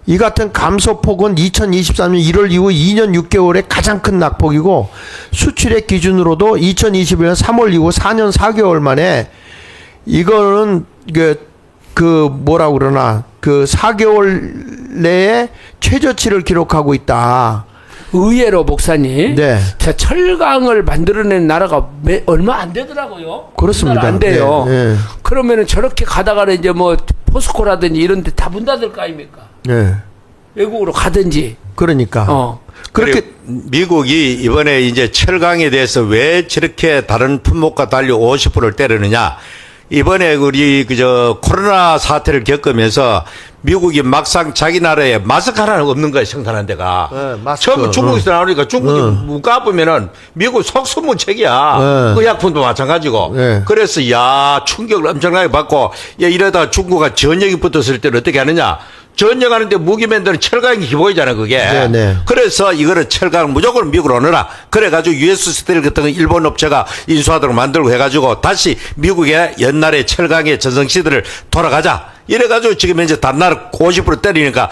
이 같은 감소폭은 2023년 1월 이후 2년 6개월의 가장 큰 낙폭이고 수출액 기준으로도 2021년 3월 이후 4년 4개월 만에 이거는 그 뭐라 그러나 그 4개월 내에 최저치를 기록하고 있다. 의외로 목사님, 네. 저 철강을 만들어낸 나라가 얼마 안 되더라고요. 그렇습니다. 안 돼요. 네, 네. 그러면은 저렇게 가다가는 이제 뭐 포스코라든지 이런 데 다 문 닫을 거 아닙니까? 네. 외국으로 가든지. 그러니까. 그렇게 그리고 미국이 이번에 이제 철강에 대해서 왜 저렇게 다른 품목과 달리 50%를 때리느냐. 이번에 우리 그저 코로나 사태를 겪으면서 미국이 막상 자기 나라에 마스크 하나는 없는 거예요, 생산한 데가. 네, 마스크. 처음 중국에서 나오니까 중국이 문가 보면은 미국 속수무책이야. 네. 의약품도 마찬가지고. 네. 그래서 야 충격을 엄청나게 받고 야 이러다 중국과 전역이 붙었을 때는 어떻게 하느냐. 전역하는데 무기 만드는 철강이 기본이잖아 그게. 네네. 그래서 이거를 철강 무조건 미국으로 넣어라. 그래가지고 US 스틸 같은 거 일본 업체가 인수하도록 만들고 해가지고 다시 미국의 옛날의 철강의 전성시대를 돌아가자. 이래가지고 지금 현재 단나라 50% 때리니까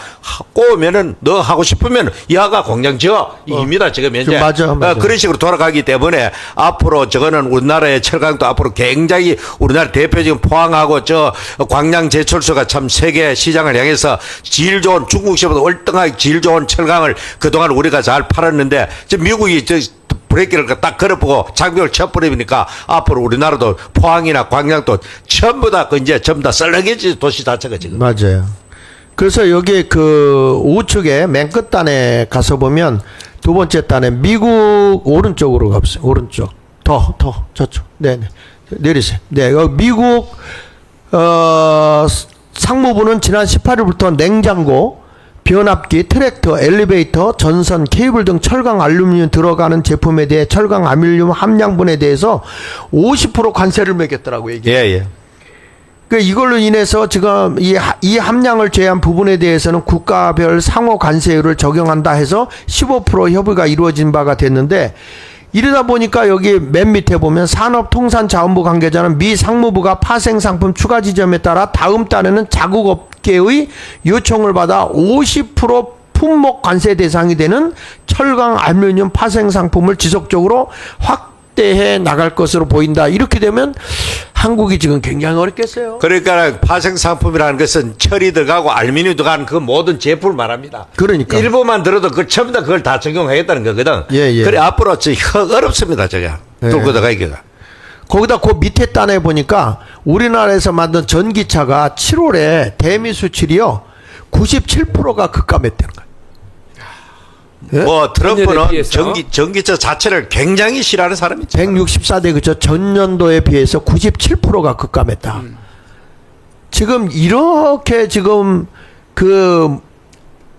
꼬우면은 너 하고 싶으면 야가 공장 지어 이깁니다 지금 현재. 맞아. 그런 식으로 돌아가기 때문에 앞으로 저거는 우리나라의 철강도 앞으로 굉장히 우리나라 대표적인 포항하고 저 광양 제철소가 참 세계 시장을 향해서 질 좋은 중국시보다 월등하게 질 좋은 철강을 그동안 우리가 잘 팔았는데 지금 미국이 저 브레이크를 딱 걸어보고 장벽을 쳐버리니까 앞으로 우리나라도 포항이나 광양도 전부 다 이제 전부 다 썰렁해지 도시 자체가 지금. 맞아요. 그래서 여기 그 우측에 맨 끝단에 가서 보면 두 번째 단에 미국 오른쪽으로 가보세요. 오른쪽. 더 저쪽. 네네. 내리세요. 네. 여기 미국 상무부는 지난 18일부터 냉장고, 변압기, 트랙터, 엘리베이터, 전선, 케이블 등 철강 알루미늄 들어가는 제품에 대해 철강 알루미늄 함량분에 대해서 50% 관세를 매겼더라고요. 이게. 예. 그 이걸로 인해서 지금 이 함량을 제한 부분에 대해서는 국가별 상호 관세율을 적용한다 해서 15% 협의가 이루어진 바가 됐는데, 이러다 보니까 여기 맨 밑에 보면 산업통상자원부 관계자는 미 상무부가 파생상품 추가 지점에 따라 다음 달에는 자국업계의 요청을 받아 50% 품목 관세 대상이 되는 철강 알루미늄 파생상품을 지속적으로 확대해 나갈 것으로 보인다. 이렇게 되면 한국이 지금 굉장히 어렵겠어요. 그러니까 파생 상품이라는 것은 철이 들어가고 알루미늄이 들어가는 그 모든 제품을 말합니다. 그러니까. 일부만 들어도 그 전부 다 그걸 다 적용하겠다는 거거든. 예. 그래 앞으로 어렵습니다, 저게. 예. 들고 들어가기가. 거기다 그 밑에 단에 보니까 우리나라에서 만든 전기차가 7월에 대미 수출이요 97%가 급감했다는 거예요. 예? 뭐 트럼프는 비해서? 전기차 자체를 굉장히 싫어하는 사람이죠. 164대 그저 전년도에 비해서 97%가 급감했다. 지금 이렇게 지금 그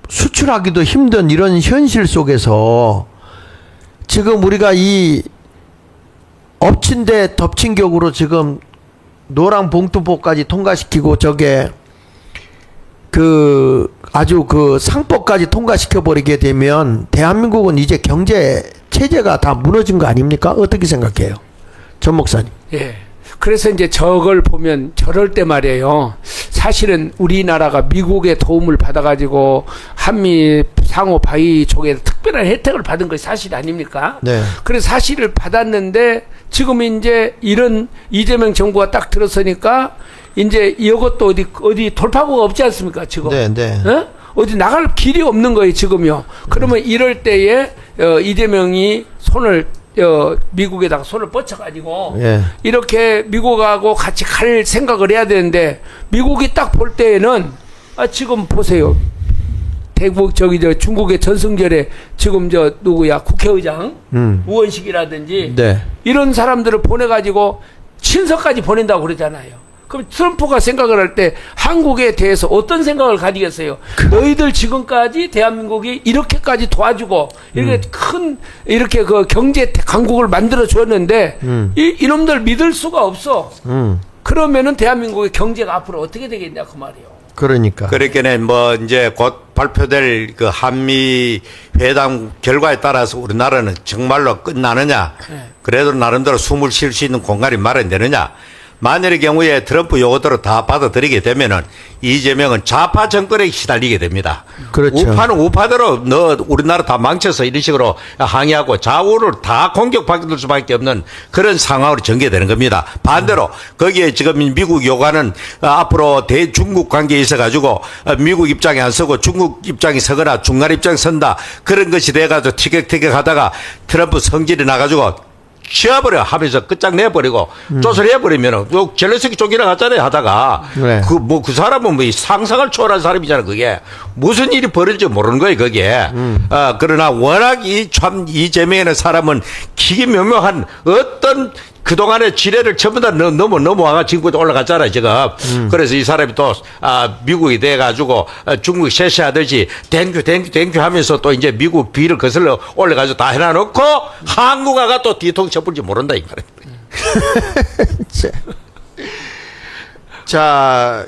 수출하기도 힘든 이런 현실 속에서 지금 우리가 이 엎친 데 덮친 격으로 지금 노랑 봉투법까지 통과시키고 저게 그 아주 그 상법까지 통과시켜 버리게 되면 대한민국은 이제 경제 체제가 다 무너진 거 아닙니까? 어떻게 생각해요, 전 목사님? 예. 그래서 이제 저걸 보면 저럴 때 말이에요. 사실은 우리나라가 미국의 도움을 받아가지고 한미 상호 바이 쪽에 특별한 혜택을 받은 것이 사실 아닙니까? 네. 그래서 사실을 받았는데 지금 이제 이런 이재명 정부가 딱 들었으니까 이제 이것도 어디 돌파구가 없지 않습니까? 지금. 네. 어? 어디 나갈 길이 없는 거예요, 지금요. 그러면 이럴 때에 이재명이 미국에다가 손을 뻗쳐가지고 예. 이렇게 미국하고 같이 갈 생각을 해야 되는데 미국이 딱 볼 때에는 지금 보세요. 중국의 전승절에 지금 누구야 국회의장 우원식이라든지 네. 이런 사람들을 보내가지고 친서까지 보낸다고 그러잖아요. 그럼 트럼프가 생각을 할 때 한국에 대해서 어떤 생각을 가지겠어요? 너희들 지금까지 대한민국이 이렇게까지 도와주고 이렇게 이렇게 그 경제 강국을 만들어 줬는데 이놈들 믿을 수가 없어. 그러면은 대한민국의 경제가 앞으로 어떻게 되겠냐 그 말이에요. 그러니까. 그렇게는 뭐 이제 곧 발표될 그 한미 회담 결과에 따라서 우리나라는 정말로 끝나느냐, 그래도 나름대로 숨을 쉴 수 있는 공간이 마련되느냐. 만일의 경우에 트럼프 요구대로 다 받아들이게 되면은 이재명은 좌파 정권에 시달리게 됩니다. 그렇죠. 우파는 우파대로 너 우리나라 다 망쳐서 이런 식으로 항의하고 좌우를 다 공격받을 수밖에 없는 그런 상황으로 전개되는 겁니다. 반대로 거기에 지금 미국 요구하는 앞으로 대중국 관계에 있어 가지고 미국 입장에 안 서고 중국 입장에 서거나 중간 입장에 선다 그런 것이 돼 가지고 티격태격 하다가 트럼프 성질이 나 가지고 치워버려 하면서 끝장내버리고 쪼설해버리면은 젤렌스키 쫓기나 갔잖아요 하다가 네. 그 사람은 뭐 상상을 초월한 사람이잖아 그게 무슨 일이 벌어질지 모르는 거예요 그게 그러나 워낙 이재명이라는 사람은 기기묘묘한 어떤 그동안의 지뢰를 전부 다 넘어와가 지금까지 올라갔잖아요, 지금. 그래서 이 사람이 또, 미국이 돼가지고, 중국 셰시하듯이, 땡큐 하면서 또 이제 미국 비를 거슬러 올라가지고 다 해놔놓고, 한국아가 또 뒤통 쳐볼지 모른다, 이 말이에요. 자,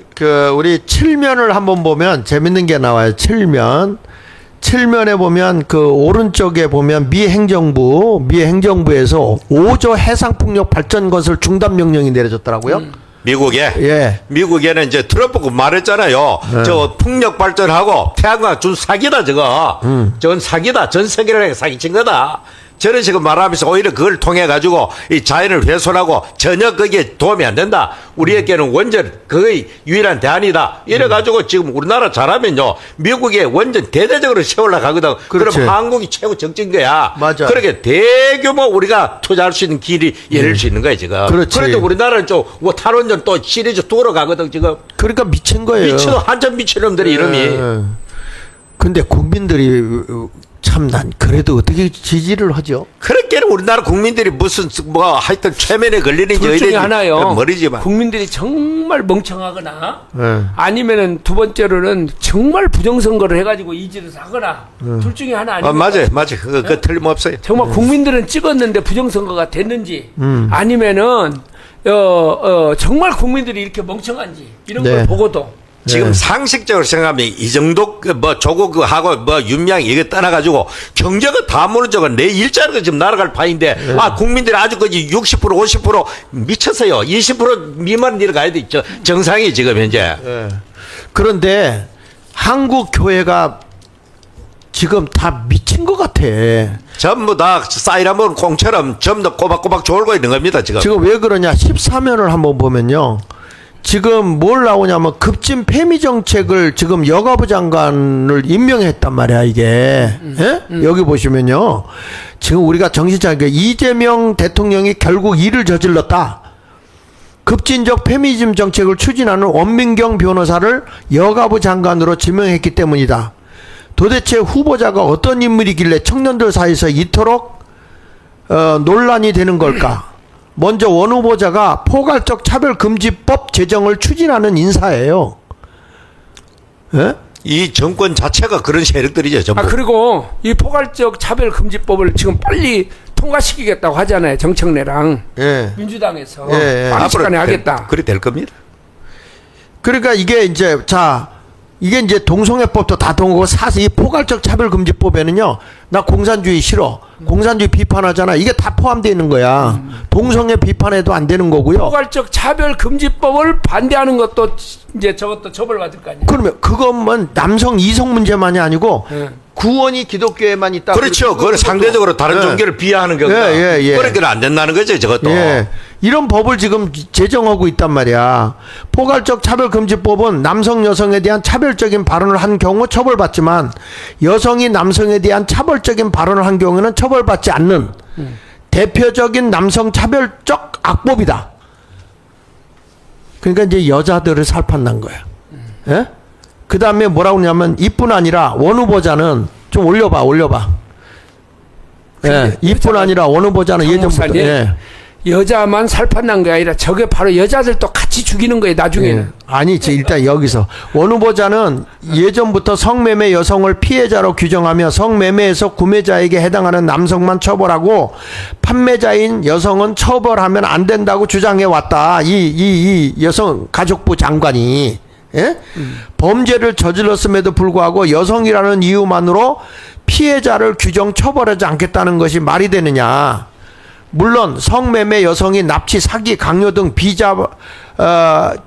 우리 7면을 한번 보면 재밌는 게 나와요. 7면. 7면에 보면 그 오른쪽에 보면 미 행정부에서 5조 해상풍력 발전 건설 중단 명령이 내려졌더라고요. 미국에? 예. 미국에는 이제 트럼프가 말했잖아요. 저 풍력 발전하고 태양광 준 사기다, 저거. 저건 사기다. 전 세계를 사기친 거다. 저런 식으로 말하면서 오히려 그걸 통해 가지고 이 자연을 훼손하고 전혀 거기에 도움이 안 된다. 우리에게는 원전 거의 유일한 대안이다. 이래 가지고 지금 우리나라 잘하면요. 미국에 원전 대대적으로 세올라 가거든. 그렇지. 그럼 한국이 최고 적진 거야. 맞아. 그렇게 대규모 우리가 투자할 수 있는 길이 열릴 수 있는 거야, 지금. 그렇지. 그런데 우리나라는 좀 탈원전 또 시리즈 돌아가거든, 지금. 그러니까 미친 거예요. 한참 미친 놈들이 이름이. 근데 국민들이 참 난 그래도 어떻게 지지를 하죠? 그렇게는 우리나라 국민들이 무슨 하여튼 최면에 걸리는지 둘 중에 하나요. 머리지만 국민들이 정말 멍청하거나 네. 아니면은 두 번째로는 정말 부정선거를 해가지고 이지를 하거나 둘 중에 하나 아니에요. 맞아요. 그거 틀림없어요. 정말 국민들은 찍었는데 부정선거가 됐는지 아니면은 정말 국민들이 이렇게 멍청한지 이런 네. 걸 보고도 지금 네. 상식적으로 생각하면 이 정도 조국하고 윤미향 이거 떠나가지고 경제가 다 무너져가 내 일자리가 지금 날아갈 판인데 국민들이 아직까지 60% 50% 미쳤어요. 20% 미만 내려가야 돼. 정상이 지금 현재. 네. 그런데 한국 교회가 지금 다 미친 것 같아. 전부 다 사이라몬 콩처럼 전부 다 꼬박꼬박 졸고 있는 겁니다. 지금 왜 그러냐? 14면을 한번 보면요. 지금 뭘 나오냐면 급진 폐미 정책을 지금 여가부 장관을 임명했단 말이야 이게. 예? 여기 보시면요. 지금 우리가 정신 차리게 이재명 대통령이 결국 일을 저질렀다. 급진적 페미니즘 정책을 추진하는 원민경 변호사를 여가부 장관으로 지명했기 때문이다. 도대체 후보자가 어떤 인물이길래 청년들 사이에서 이토록 논란이 되는 걸까? 먼저 원 후보자가 포괄적 차별금지법 제정을 추진하는 인사예요. 예? 이 정권 자체가 그런 세력들이죠. 전부. 그리고 이 포괄적 차별금지법을 지금 빨리 통과시키겠다고 하잖아요. 정청래랑 예. 민주당에서 예. 빠른 시간에 하겠다. 그래 될 겁니다. 그러니까 이게 이제 이게 이제 동성애법도 다 동하고 사실 이 포괄적 차별금지법에는요. 나 공산주의 싫어. 공산주의 비판하잖아. 이게 다 포함되어 있는 거야. 동성애 비판해도 안 되는 거고요. 포괄적 차별금지법을 반대하는 것도 이제 저것도 처벌받을 거 아니에요. 그러면 그것만 남성 이성 문제만이 아니고 예. 구원이 기독교에만 있다. 그렇죠. 그건 상대적으로 다른 종교를 비하하는 거다. 그러니까 안 된다는 거죠, 저것도. 예. 이런 법을 지금 제정하고 있단 말이야. 포괄적 차별금지법은 남성 여성에 대한 차별적인 발언을 한 경우 처벌받지만 여성이 남성에 대한 차별적인 발언을 한 경우는 처벌받지 않는 대표적인 남성 차별적 악법이다. 그러니까 이제 여자들을 살판난 거야. 예? 그 다음에 뭐라고 하냐면 이뿐 아니라 원 후보자는 좀 올려봐. 예, 이뿐 아니라 원 후보자는 예전부터 여자만 살판난 게 아니라 저게 바로 여자들도 같이 죽이는 거예요. 나중에는. 예. 아니지. 일단 여기서 원 후보자는 예전부터 성매매 여성을 피해자로 규정하며 성매매에서 구매자에게 해당하는 남성만 처벌하고 판매자인 여성은 처벌하면 안 된다고 주장해 왔다. 이 여성 가족부 장관이. 예? 범죄를 저질렀음에도 불구하고 여성이라는 이유만으로 피해자를 규정 처벌하지 않겠다는 것이 말이 되느냐. 물론 성매매 여성이 납치, 사기, 강요 등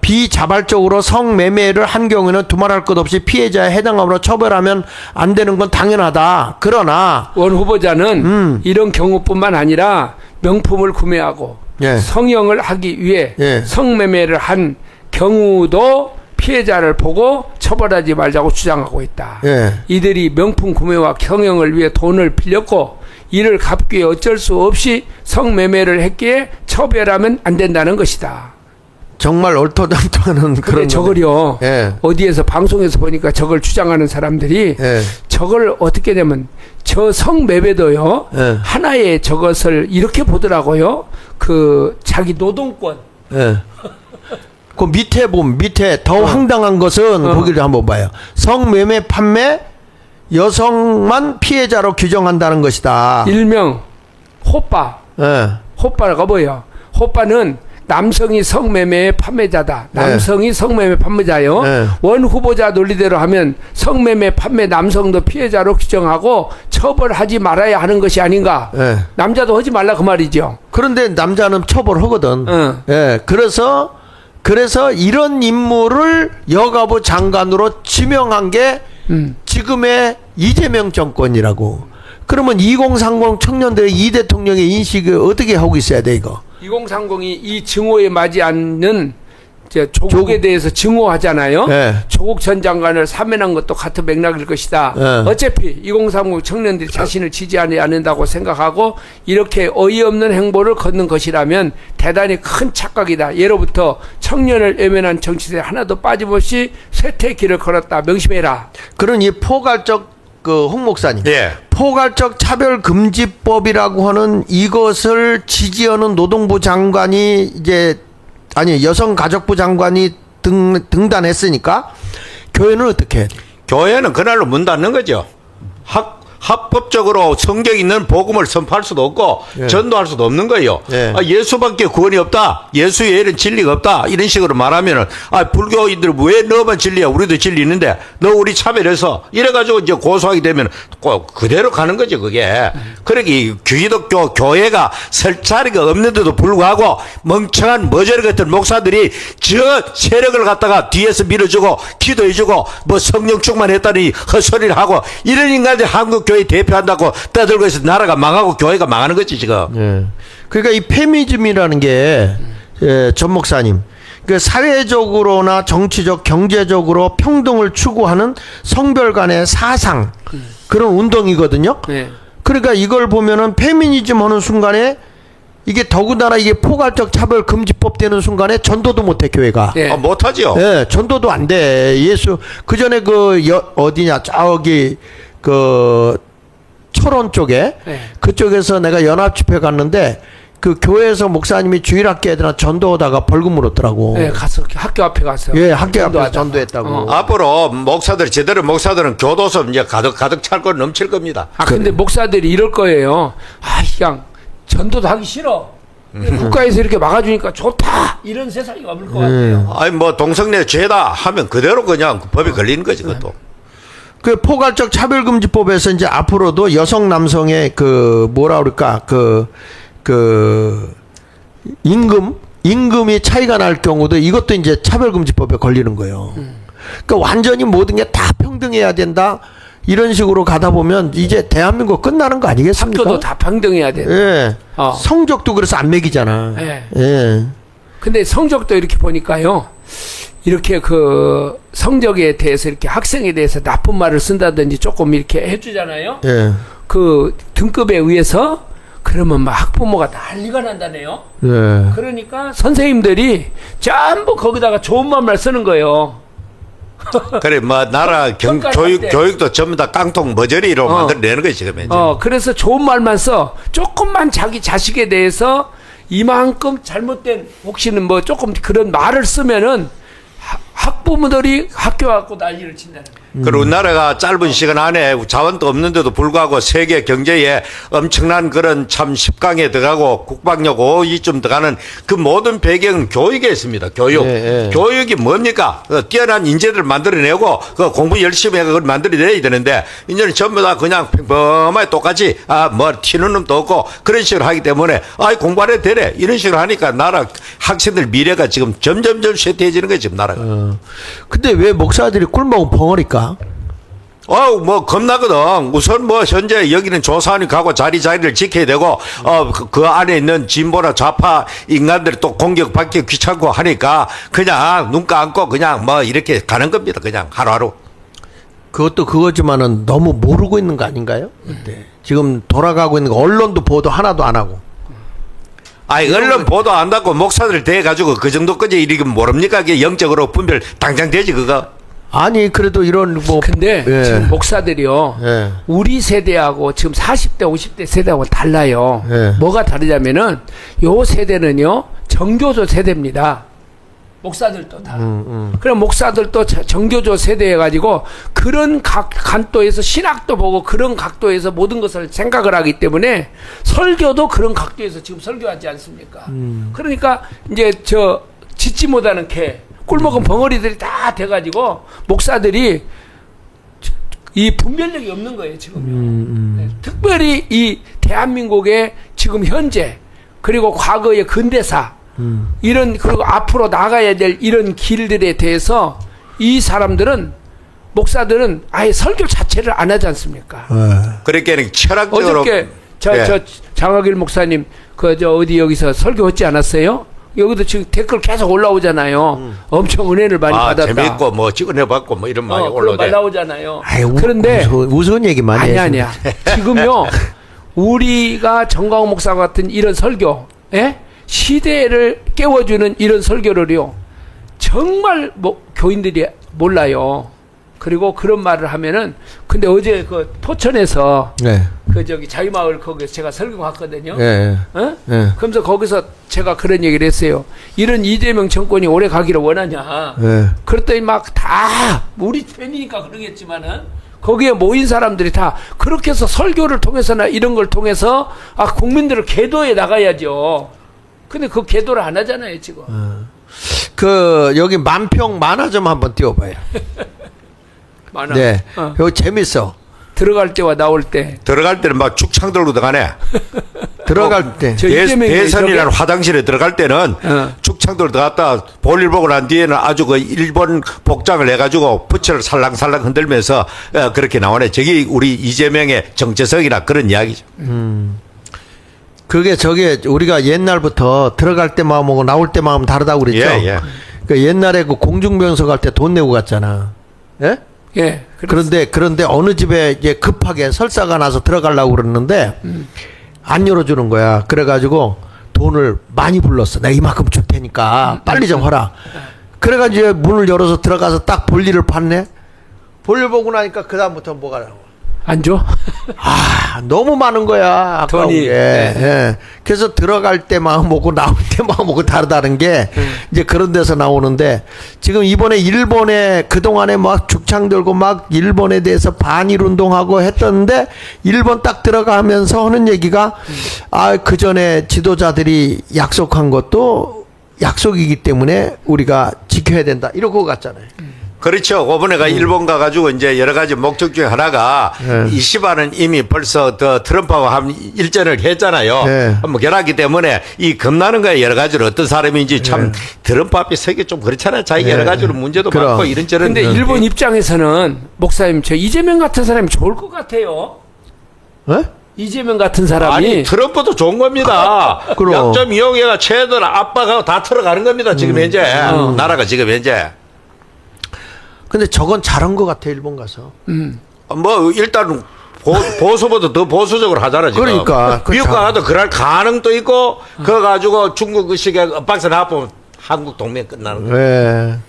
비자발적으로 성매매를 한 경우에는 두말할 것 없이 피해자에 해당함으로 처벌하면 안 되는 건 당연하다. 그러나 원 후보자는 이런 경우뿐만 아니라 명품을 구매하고 예. 성형을 하기 위해 예. 성매매를 한 경우도 피해자를 보고 처벌하지 말자고 주장하고 있다. 예. 이들이 명품 구매와 성형을 위해 돈을 빌렸고 이를 갚기 위해 어쩔 수 없이 성매매를 했기에 처벌하면 안 된다는 것이다. 정말 얼토당토하는 근데 그런 저걸요. 예. 어디에서 방송에서 보니까 저걸 주장하는 사람들이 예. 저걸 어떻게 되면 저 성매매도요. 예. 하나의 저것을 이렇게 보더라고요. 그 자기 노동권. 예. 그 밑에 보면 밑에 더 황당한 것은 거기를 한번 봐요. 성매매 판매 여성만 피해자로 규정한다는 것이다. 일명 호빠. 예. 호빠가 뭐예요? 호빠는 남성이 성매매의 판매자다. 남성이 성매매 판매자요. 네. 원 후보자 논리대로 하면 성매매 판매 남성도 피해자로 규정하고 처벌하지 말아야 하는 것이 아닌가. 네. 남자도 하지 말라 그 말이죠. 그런데 남자는 처벌하거든. 예. 그래서 이런 인물을 여가부 장관으로 지명한 게 지금의 이재명 정권이라고. 그러면 2030 청년들의 이 대통령의 인식을 어떻게 하고 있어야 돼 이거? 2030이 이 증오에 맞지 않는 조국에 대해서 증오하잖아요. 네. 조국 전 장관을 사면한 것도 같은 맥락일 것이다. 네. 어차피 2030 청년들이 자신을 지지하지 않는다고 생각하고 이렇게 어이없는 행보를 걷는 것이라면 대단히 큰 착각이다. 예로부터 청년을 외면한 정치세 하나도 빠짐없이 쇠퇴의 길을 걸었다. 명심해라. 그런 이 포괄적 홍 목사님. 예. 포괄적 차별금지법이라고 하는 이것을 지지하는 노동부 장관이 여성가족부 장관이 등단했으니까 교회는 어떻게 해야 돼? 교회는 그날로 문 닫는 거죠. 합법적으로 성경 있는 복음을 선포할 수도 없고 예. 전도할 수도 없는 거예요. 예. 예수밖에 구원이 없다. 예수 외에는 진리가 없다. 이런 식으로 말하면은 불교인들 왜 너만 진리야? 우리도 진리 있는데 너 우리 차별해서 이래가지고 이제 고소하게 되면 꼭 그대로 가는 거죠. 그게. 그러니까 이 기독교 교회가 설 자리가 없는데도 불구하고 멍청한 머저리 같은 목사들이 저 세력을 갖다가 뒤에서 밀어주고 기도해주고 뭐 성령 충만했다니 헛소리를 하고 이런 인간들 한국 교회 대표한다고 떠들고 있어 나라가 망하고 교회가 망하는 거지 지금. 예. 그러니까 이 페미즘이라는 게 전 목사님, 그 사회적으로나 정치적, 경제적으로 평등을 추구하는 성별 간의 사상 그런 운동이거든요. 네. 그러니까 이걸 보면은 페미니즘 하는 순간에 이게 더군다나 이게 포괄적 차별 금지법 되는 순간에 전도도 못해 교회가. 네. 못하죠. 예, 전도도 안 돼. 그 전에 어디냐 저기 철원 쪽에 네. 그쪽에서 내가 연합 집회 갔는데 그 교회에서 목사님이 주일학교 애들한테 전도하다가 벌금 물었더라고. 네, 가서 학교 앞에 가서. 예, 학교 앞에서 전도하다가. 전도했다고. 앞으로 제대로 목사들은 교도소 이제 가득 찰 걸 넘칠 겁니다. 근데 목사들이 이럴 거예요. 그냥 전도도 하기 싫어. 국가에서 이렇게 막아주니까 좋다. 이런 세상이 와볼 것 같아요. 동성애 죄다 하면 그대로 그냥 법에 걸리는 거지 그것도. 그 포괄적 차별금지법에서 이제 앞으로도 여성 남성의 임금이 차이가 날 경우도 이것도 이제 차별금지법에 걸리는 거예요. 그러니까 완전히 모든 게 다 평등해야 된다. 이런 식으로 가다 보면 이제 대한민국 끝나는 거 아니겠습니까? 학교도 다 평등해야 돼. 예. 성적도 그래서 안 매기잖아. 예. 예. 근데 성적도 이렇게 보니까요. 이렇게 그 성적에 대해서 이렇게 학생에 대해서 나쁜 말을 쓴다든지 조금 이렇게 해주잖아요. 예. 그 등급에 의해서 그러면 막 학부모가 난리가 난다네요. 예. 그러니까 선생님들이 전부 거기다가 좋은 말만 쓰는 거예요. 그래 나라 교육도 전부 다 깡통 머저리로 만들어내는 거지 지금 이제. 그래서 좋은 말만 써. 조금만 자기 자식에 대해서 이만큼 잘못된 혹시는 조금 그런 말을 쓰면은 학부 학부모들이 학교 갖고 난리를 친다는 거예요. 그리고 우리나라가 짧은 시간 안에 자원도 없는데도 불구하고 세계 경제에 엄청난 그런 참 10강에 들어가고 국방력 5위쯤 들어가는 그 모든 배경은 교육에 있습니다. 교육. 교육이 뭡니까? 뛰어난 인재들을 만들어내고 그 공부 열심히 해서 그걸 만들어내야 되는데 이제는 전부 다 그냥 평범하게 똑같이 뭐 튀는 놈도 없고 그런 식으로 하기 때문에 공부 안 해도 되래. 이런 식으로 하니까 나라 학생들 미래가 지금 점점점 쇠퇴해지는 거예요. 지금 나라가. 근데 왜 목사들이 꿀먹은 벙어리까? 뭐 겁나거든. 우선 뭐 현재 여기는 조사원이 가고 자리를 지켜야 되고 그 안에 있는 진보나 좌파 인간들이 또 공격받기 귀찮고 하니까 그냥 눈 감고 그냥 뭐 이렇게 가는 겁니다. 그냥 하루하루. 그것도 그거지만은 너무 모르고 있는 거 아닌가요? 네. 지금 돌아가고 있는 거 언론도 보도 하나도 안 하고. 언론 보도 안 받고 목사들 대해가지고 그 정도까지 이렇게 모릅니까? 그게 영적으로 분별 당장 되지 그거. 아니 그래도 이런 뭐 근데 예. 지금 목사들이요. 예. 우리 세대하고 지금 40대 50대 세대하고 달라요. 예. 뭐가 다르냐면은 요 세대는요. 정교조 세대입니다. 목사들도 다. 그럼 목사들도 정교조 세대해 가지고 그런 각도에서 신학도 보고 그런 각도에서 모든 것을 생각을 하기 때문에 설교도 그런 각도에서 지금 설교하지 않습니까? 그러니까 이제 짓지 못하는 개 꿀먹은 벙어리들이 다 돼가지고 목사들이 이 분별력이 없는 거예요 지금. 네. 특별히 이 대한민국의 지금 현재 그리고 과거의 근대사 이런 그리고 앞으로 나가야 될 이런 길들에 대해서 이 사람들은 목사들은 아예 설교 자체를 안 하지 않습니까? 그러니까 철학적으로 어저께 장학일 목사님 어디 여기서 설교 했지 않았어요? 여기도 지금 댓글 계속 올라오잖아요. 엄청 은혜를 많이 받았다. 재밌고 뭐 은혜받고 뭐 이런 많이 올라오대. 올라오잖아요. 아유, 그런데 우스운 얘기 많이 해요. 아니야. 지금요 우리가 정광훈 목사 같은 이런 설교, 시대를 깨워주는 이런 설교를요 정말 교인들이 몰라요. 그리고 그런 말을 하면은 근데 어제 그 포천에서 네. 자유마을 거기서 제가 설교 갔거든요. 네. 네. 그러면서 거기서 제가 그런 얘기를 했어요. 이런 이재명 정권이 오래 가기를 원하냐. 네. 그랬더니 막 다 우리 편이니까 그러겠지만은 거기에 모인 사람들이 다 그렇게 해서 설교를 통해서나 이런 걸 통해서 국민들을 계도해 나가야죠. 근데 그 계도를 안 하잖아요 지금. 여기 만평 만화점 한번 띄워봐요. 많아. 네. 이거 재밌어. 들어갈 때와 나올 때. 들어갈 때는 막 축창 들고 들어가네. 들어갈 때. 대선이라는 화장실에 들어갈 때는 축창 들고 들어갔다 볼일 보고 난 뒤에는 아주 그 일본 복장을 해가지고 부채를 살랑살랑 흔들면서 그렇게 나오네. 저기 우리 이재명의 정체성이나 그런 이야기죠. 그게 우리가 옛날부터 들어갈 때 마음하고 나올 때 마음 다르다고 그랬죠. 예. 그 옛날에 그 공중병서 갈 때 돈 내고 갔잖아. 예? 예. 그런데 어느 집에 이제 급하게 설사가 나서 들어가려고 그러는데 안 열어주는 거야. 그래가지고 돈을 많이 불렀어. 내가 이만큼 줄 테니까 빨리 좀 하라. 그래가지고 문을 열어서 들어가서 딱 볼일을 봤네. 볼일 보고 나니까 그 다음부터 뭐가 나와. 안 줘? 너무 많은 거야. 돈이. 예. 그래서 들어갈 때 마음먹고 나올 때 마음먹고 다르다는 게 이제 그런 데서 나오는데 지금 이번에 일본에 그동안에 막 죽창 들고 막 일본에 대해서 반일 운동하고 했던데 일본 딱 들어가면서 하는 얘기가 그 전에 지도자들이 약속한 것도 약속이기 때문에 우리가 지켜야 된다. 이러고 갔잖아요. 그렇죠. 이번에가 일본 가가지고 이제 여러 가지 목적 중에 하나가 이시바는 이미 벌써 트럼프하고 한 일전을 했잖아요. 뭐 결합기 때문에 이 겁나는 거에 여러 가지로 어떤 사람인지 참 트럼프 앞에 서기 좀 그렇잖아요. 자기가 여러 가지로 문제도 많고 이런저런. 근데 일본 입장에서는 목사님 저 이재명 같은 사람이 좋을 것 같아요. 이재명 같은 사람이. 아니 트럼프도 좋은 겁니다. 약점 이용해가 최들 압박하고 다 털어가는 겁니다. 지금 현재 나라가 지금 현재. 근데 저건 잘한 것 같아 일본 가서. 뭐 일단 보수보다 더 보수적으로 하잖아 지금. 그러니까 미국 가도 그럴 가능도 있고 그거 가지고 중국식의 엇박사 나쁘면 한국 동맹 끝나는 거예요. 네.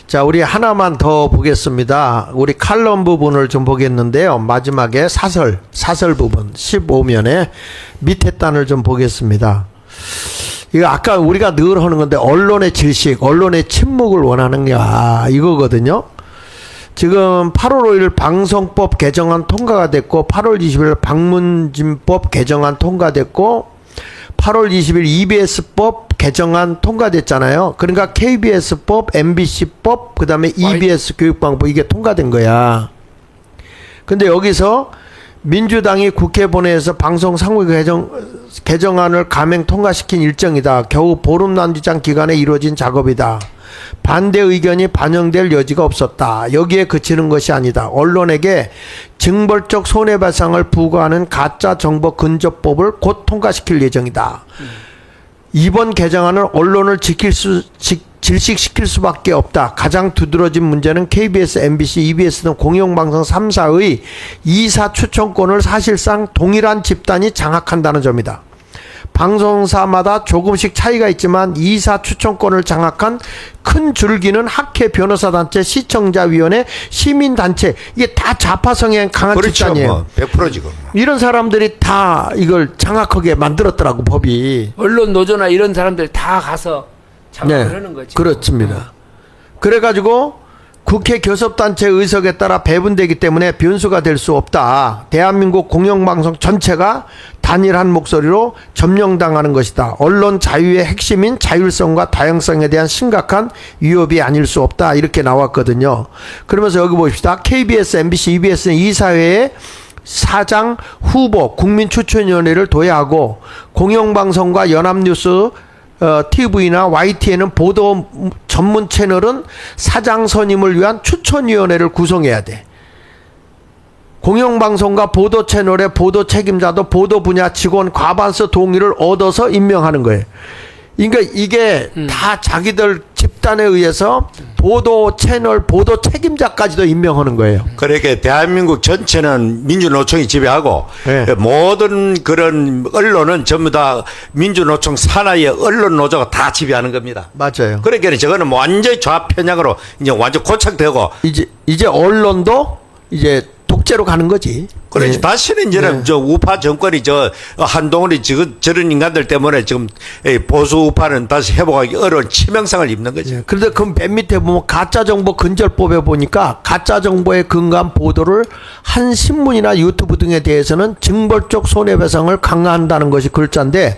자, 우리 하나만 더 보겠습니다. 우리 칼럼 부분을 좀 보겠는데요. 마지막에 사설 부분 15면에 밑에 단을 좀 보겠습니다. 이거 아까 우리가 늘 하는 건데 언론의 질식, 언론의 침묵을 원하느냐 이거거든요. 지금 8월 5일 방송법 개정안 통과가 됐고 8월 20일 방문진법 개정안 통과됐고 8월 20일 EBS법 개정안 통과됐잖아요. 그러니까 KBS법, MBC법, 그 다음에 EBS 교육방법 이게 통과된 거야. 근데 여기서 민주당이 국회 본회의에서 방송 상호 개정안을 감행 통과시킨 일정이다. 겨우 보름 남짓한 기간에 이루어진 작업이다. 반대 의견이 반영될 여지가 없었다. 여기에 그치는 것이 아니다. 언론에게 징벌적 손해배상을 부과하는 가짜정보 근절법을 곧 통과시킬 예정이다. 이번 개정안은 언론을 질식시킬 수밖에 없다. 가장 두드러진 문제는 KBS, MBC, EBS 등 공영방송 3사의 이사 추천권을 사실상 동일한 집단이 장악한다는 점이다. 방송사마다 조금씩 차이가 있지만 이사 추천권을 장악한 큰 줄기는 학회, 변호사단체, 시청자위원회, 시민단체 이게 다 좌파 성향 강한 그렇죠. 집단이에요. 뭐 100% 지금. 이런 사람들이 다 이걸 장악하게 만들었더라고 법이. 언론 노조나 이런 사람들 다 가서 장악을 하는 거지. 그렇습니다. 그래가지고 국회 교섭단체 의석에 따라 배분되기 때문에 변수가 될 수 없다. 대한민국 공영방송 전체가 단일한 목소리로 점령당하는 것이다. 언론 자유의 핵심인 자율성과 다양성에 대한 심각한 위협이 아닐 수 없다. 이렇게 나왔거든요. 그러면서 여기 봅시다. KBS, MBC, EBS는 이사회에 사장, 후보, 국민추천위원회를 도야하고 공영방송과 연합뉴스 TV나 YTN은 보도 전문 채널은 사장 선임을 위한 추천위원회를 구성해야 돼. 공영방송과 보도 채널의 보도 책임자도 보도 분야 직원 과반수 동의를 얻어서 임명하는 거예요. 그러니까 이게 다 자기들 집단에 의해서 보도 채널, 보도 책임자까지도 임명하는 거예요. 그러니까 대한민국 전체는 민주노총이 지배하고 네. 모든 그런 언론은 전부 다 민주노총 산하의 언론 노조가 다 지배하는 겁니다. 맞아요. 그러니까 저거는 완전히 좌편향으로 이제 완전 고착되고 이제 언론도 이제 독재로 가는 거지. 그렇지. 네. 다시는 이제는 네. 저 우파 정권이 저 한동훈이 저런 인간들 때문에 지금 보수 우파는 다시 회복하기 어려운 치명상을 입는 거지. 예, 그런데 그 맨 밑에 보면 가짜정보 근절법에 보니까 가짜정보에 근거한 보도를 한 신문이나 유튜브 등에 대해서는 징벌적 손해배상을 강화한다는 것이 글자인데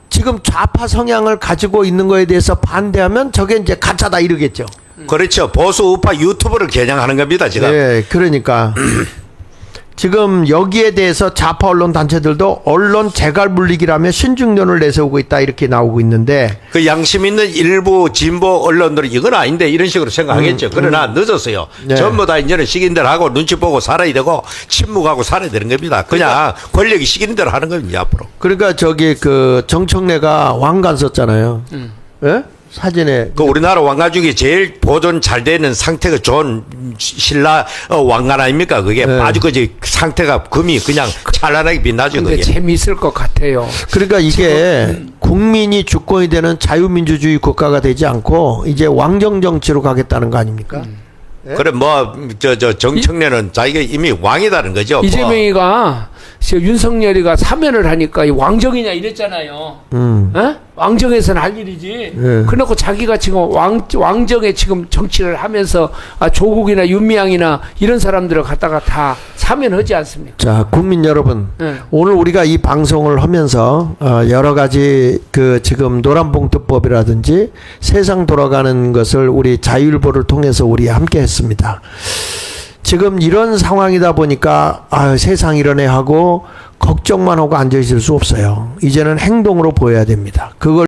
지금 좌파 성향을 가지고 있는 거에 대해서 반대하면 저게 이제 가짜다 이러겠죠. 그렇죠. 보수 우파 유튜브를 겨냥하는 겁니다, 지금. 네, 그러니까 지금 여기에 대해서 좌파 언론 단체들도 언론 재갈 물리기라며 신중론을 내세우고 있다 이렇게 나오고 있는데 그 양심 있는 일부 진보 언론들은 이건 아닌데 이런 식으로 생각하겠죠. 그러나 늦었어요. 네. 전부 다 이제는 시킨 대로 하고 눈치 보고 살아야 되고 침묵하고 살아야 되는 겁니다. 그냥 권력이 시키는 대로 하는 겁니다, 앞으로. 그러니까 저기 그 정청래가 왕관 썼잖아요. 예? 사진에 그 우리나라 왕관 중에 제일 보존 잘 되는 상태가 좋은 신라 왕관 아닙니까? 그게 네. 아주 그 상태가 금이 그냥 찬란하게 빛나죠. 근데 그게. 재미있을 것 같아요. 그러니까 이게 국민이 주권이 되는 자유민주주의 국가가 되지 않고 이제 왕정 정치로 가겠다는 거 아닙니까? 그래 뭐 저 정청래는 자기가 이미 왕이다는 거죠. 뭐. 이재명이가 윤석열이가 사면을 하니까 이 왕정이냐 이랬잖아요. 어? 왕정에서는 할 일이지. 그래놓고 자기가 지금 왕정에 지금 정치를 하면서 조국이나 윤미향이나 이런 사람들을 갖다가 다 사면하지 않습니까? 자, 국민 여러분, 오늘 우리가 이 방송을 하면서 여러 가지 그 지금 노란봉투법이라든지 세상 돌아가는 것을 우리 자유일보를 통해서 우리 함께 했습니다. 지금 이런 상황이다 보니까 세상 이러네 하고 걱정만 하고 앉아 있을 수 없어요. 이제는 행동으로 보여야 됩니다. 그걸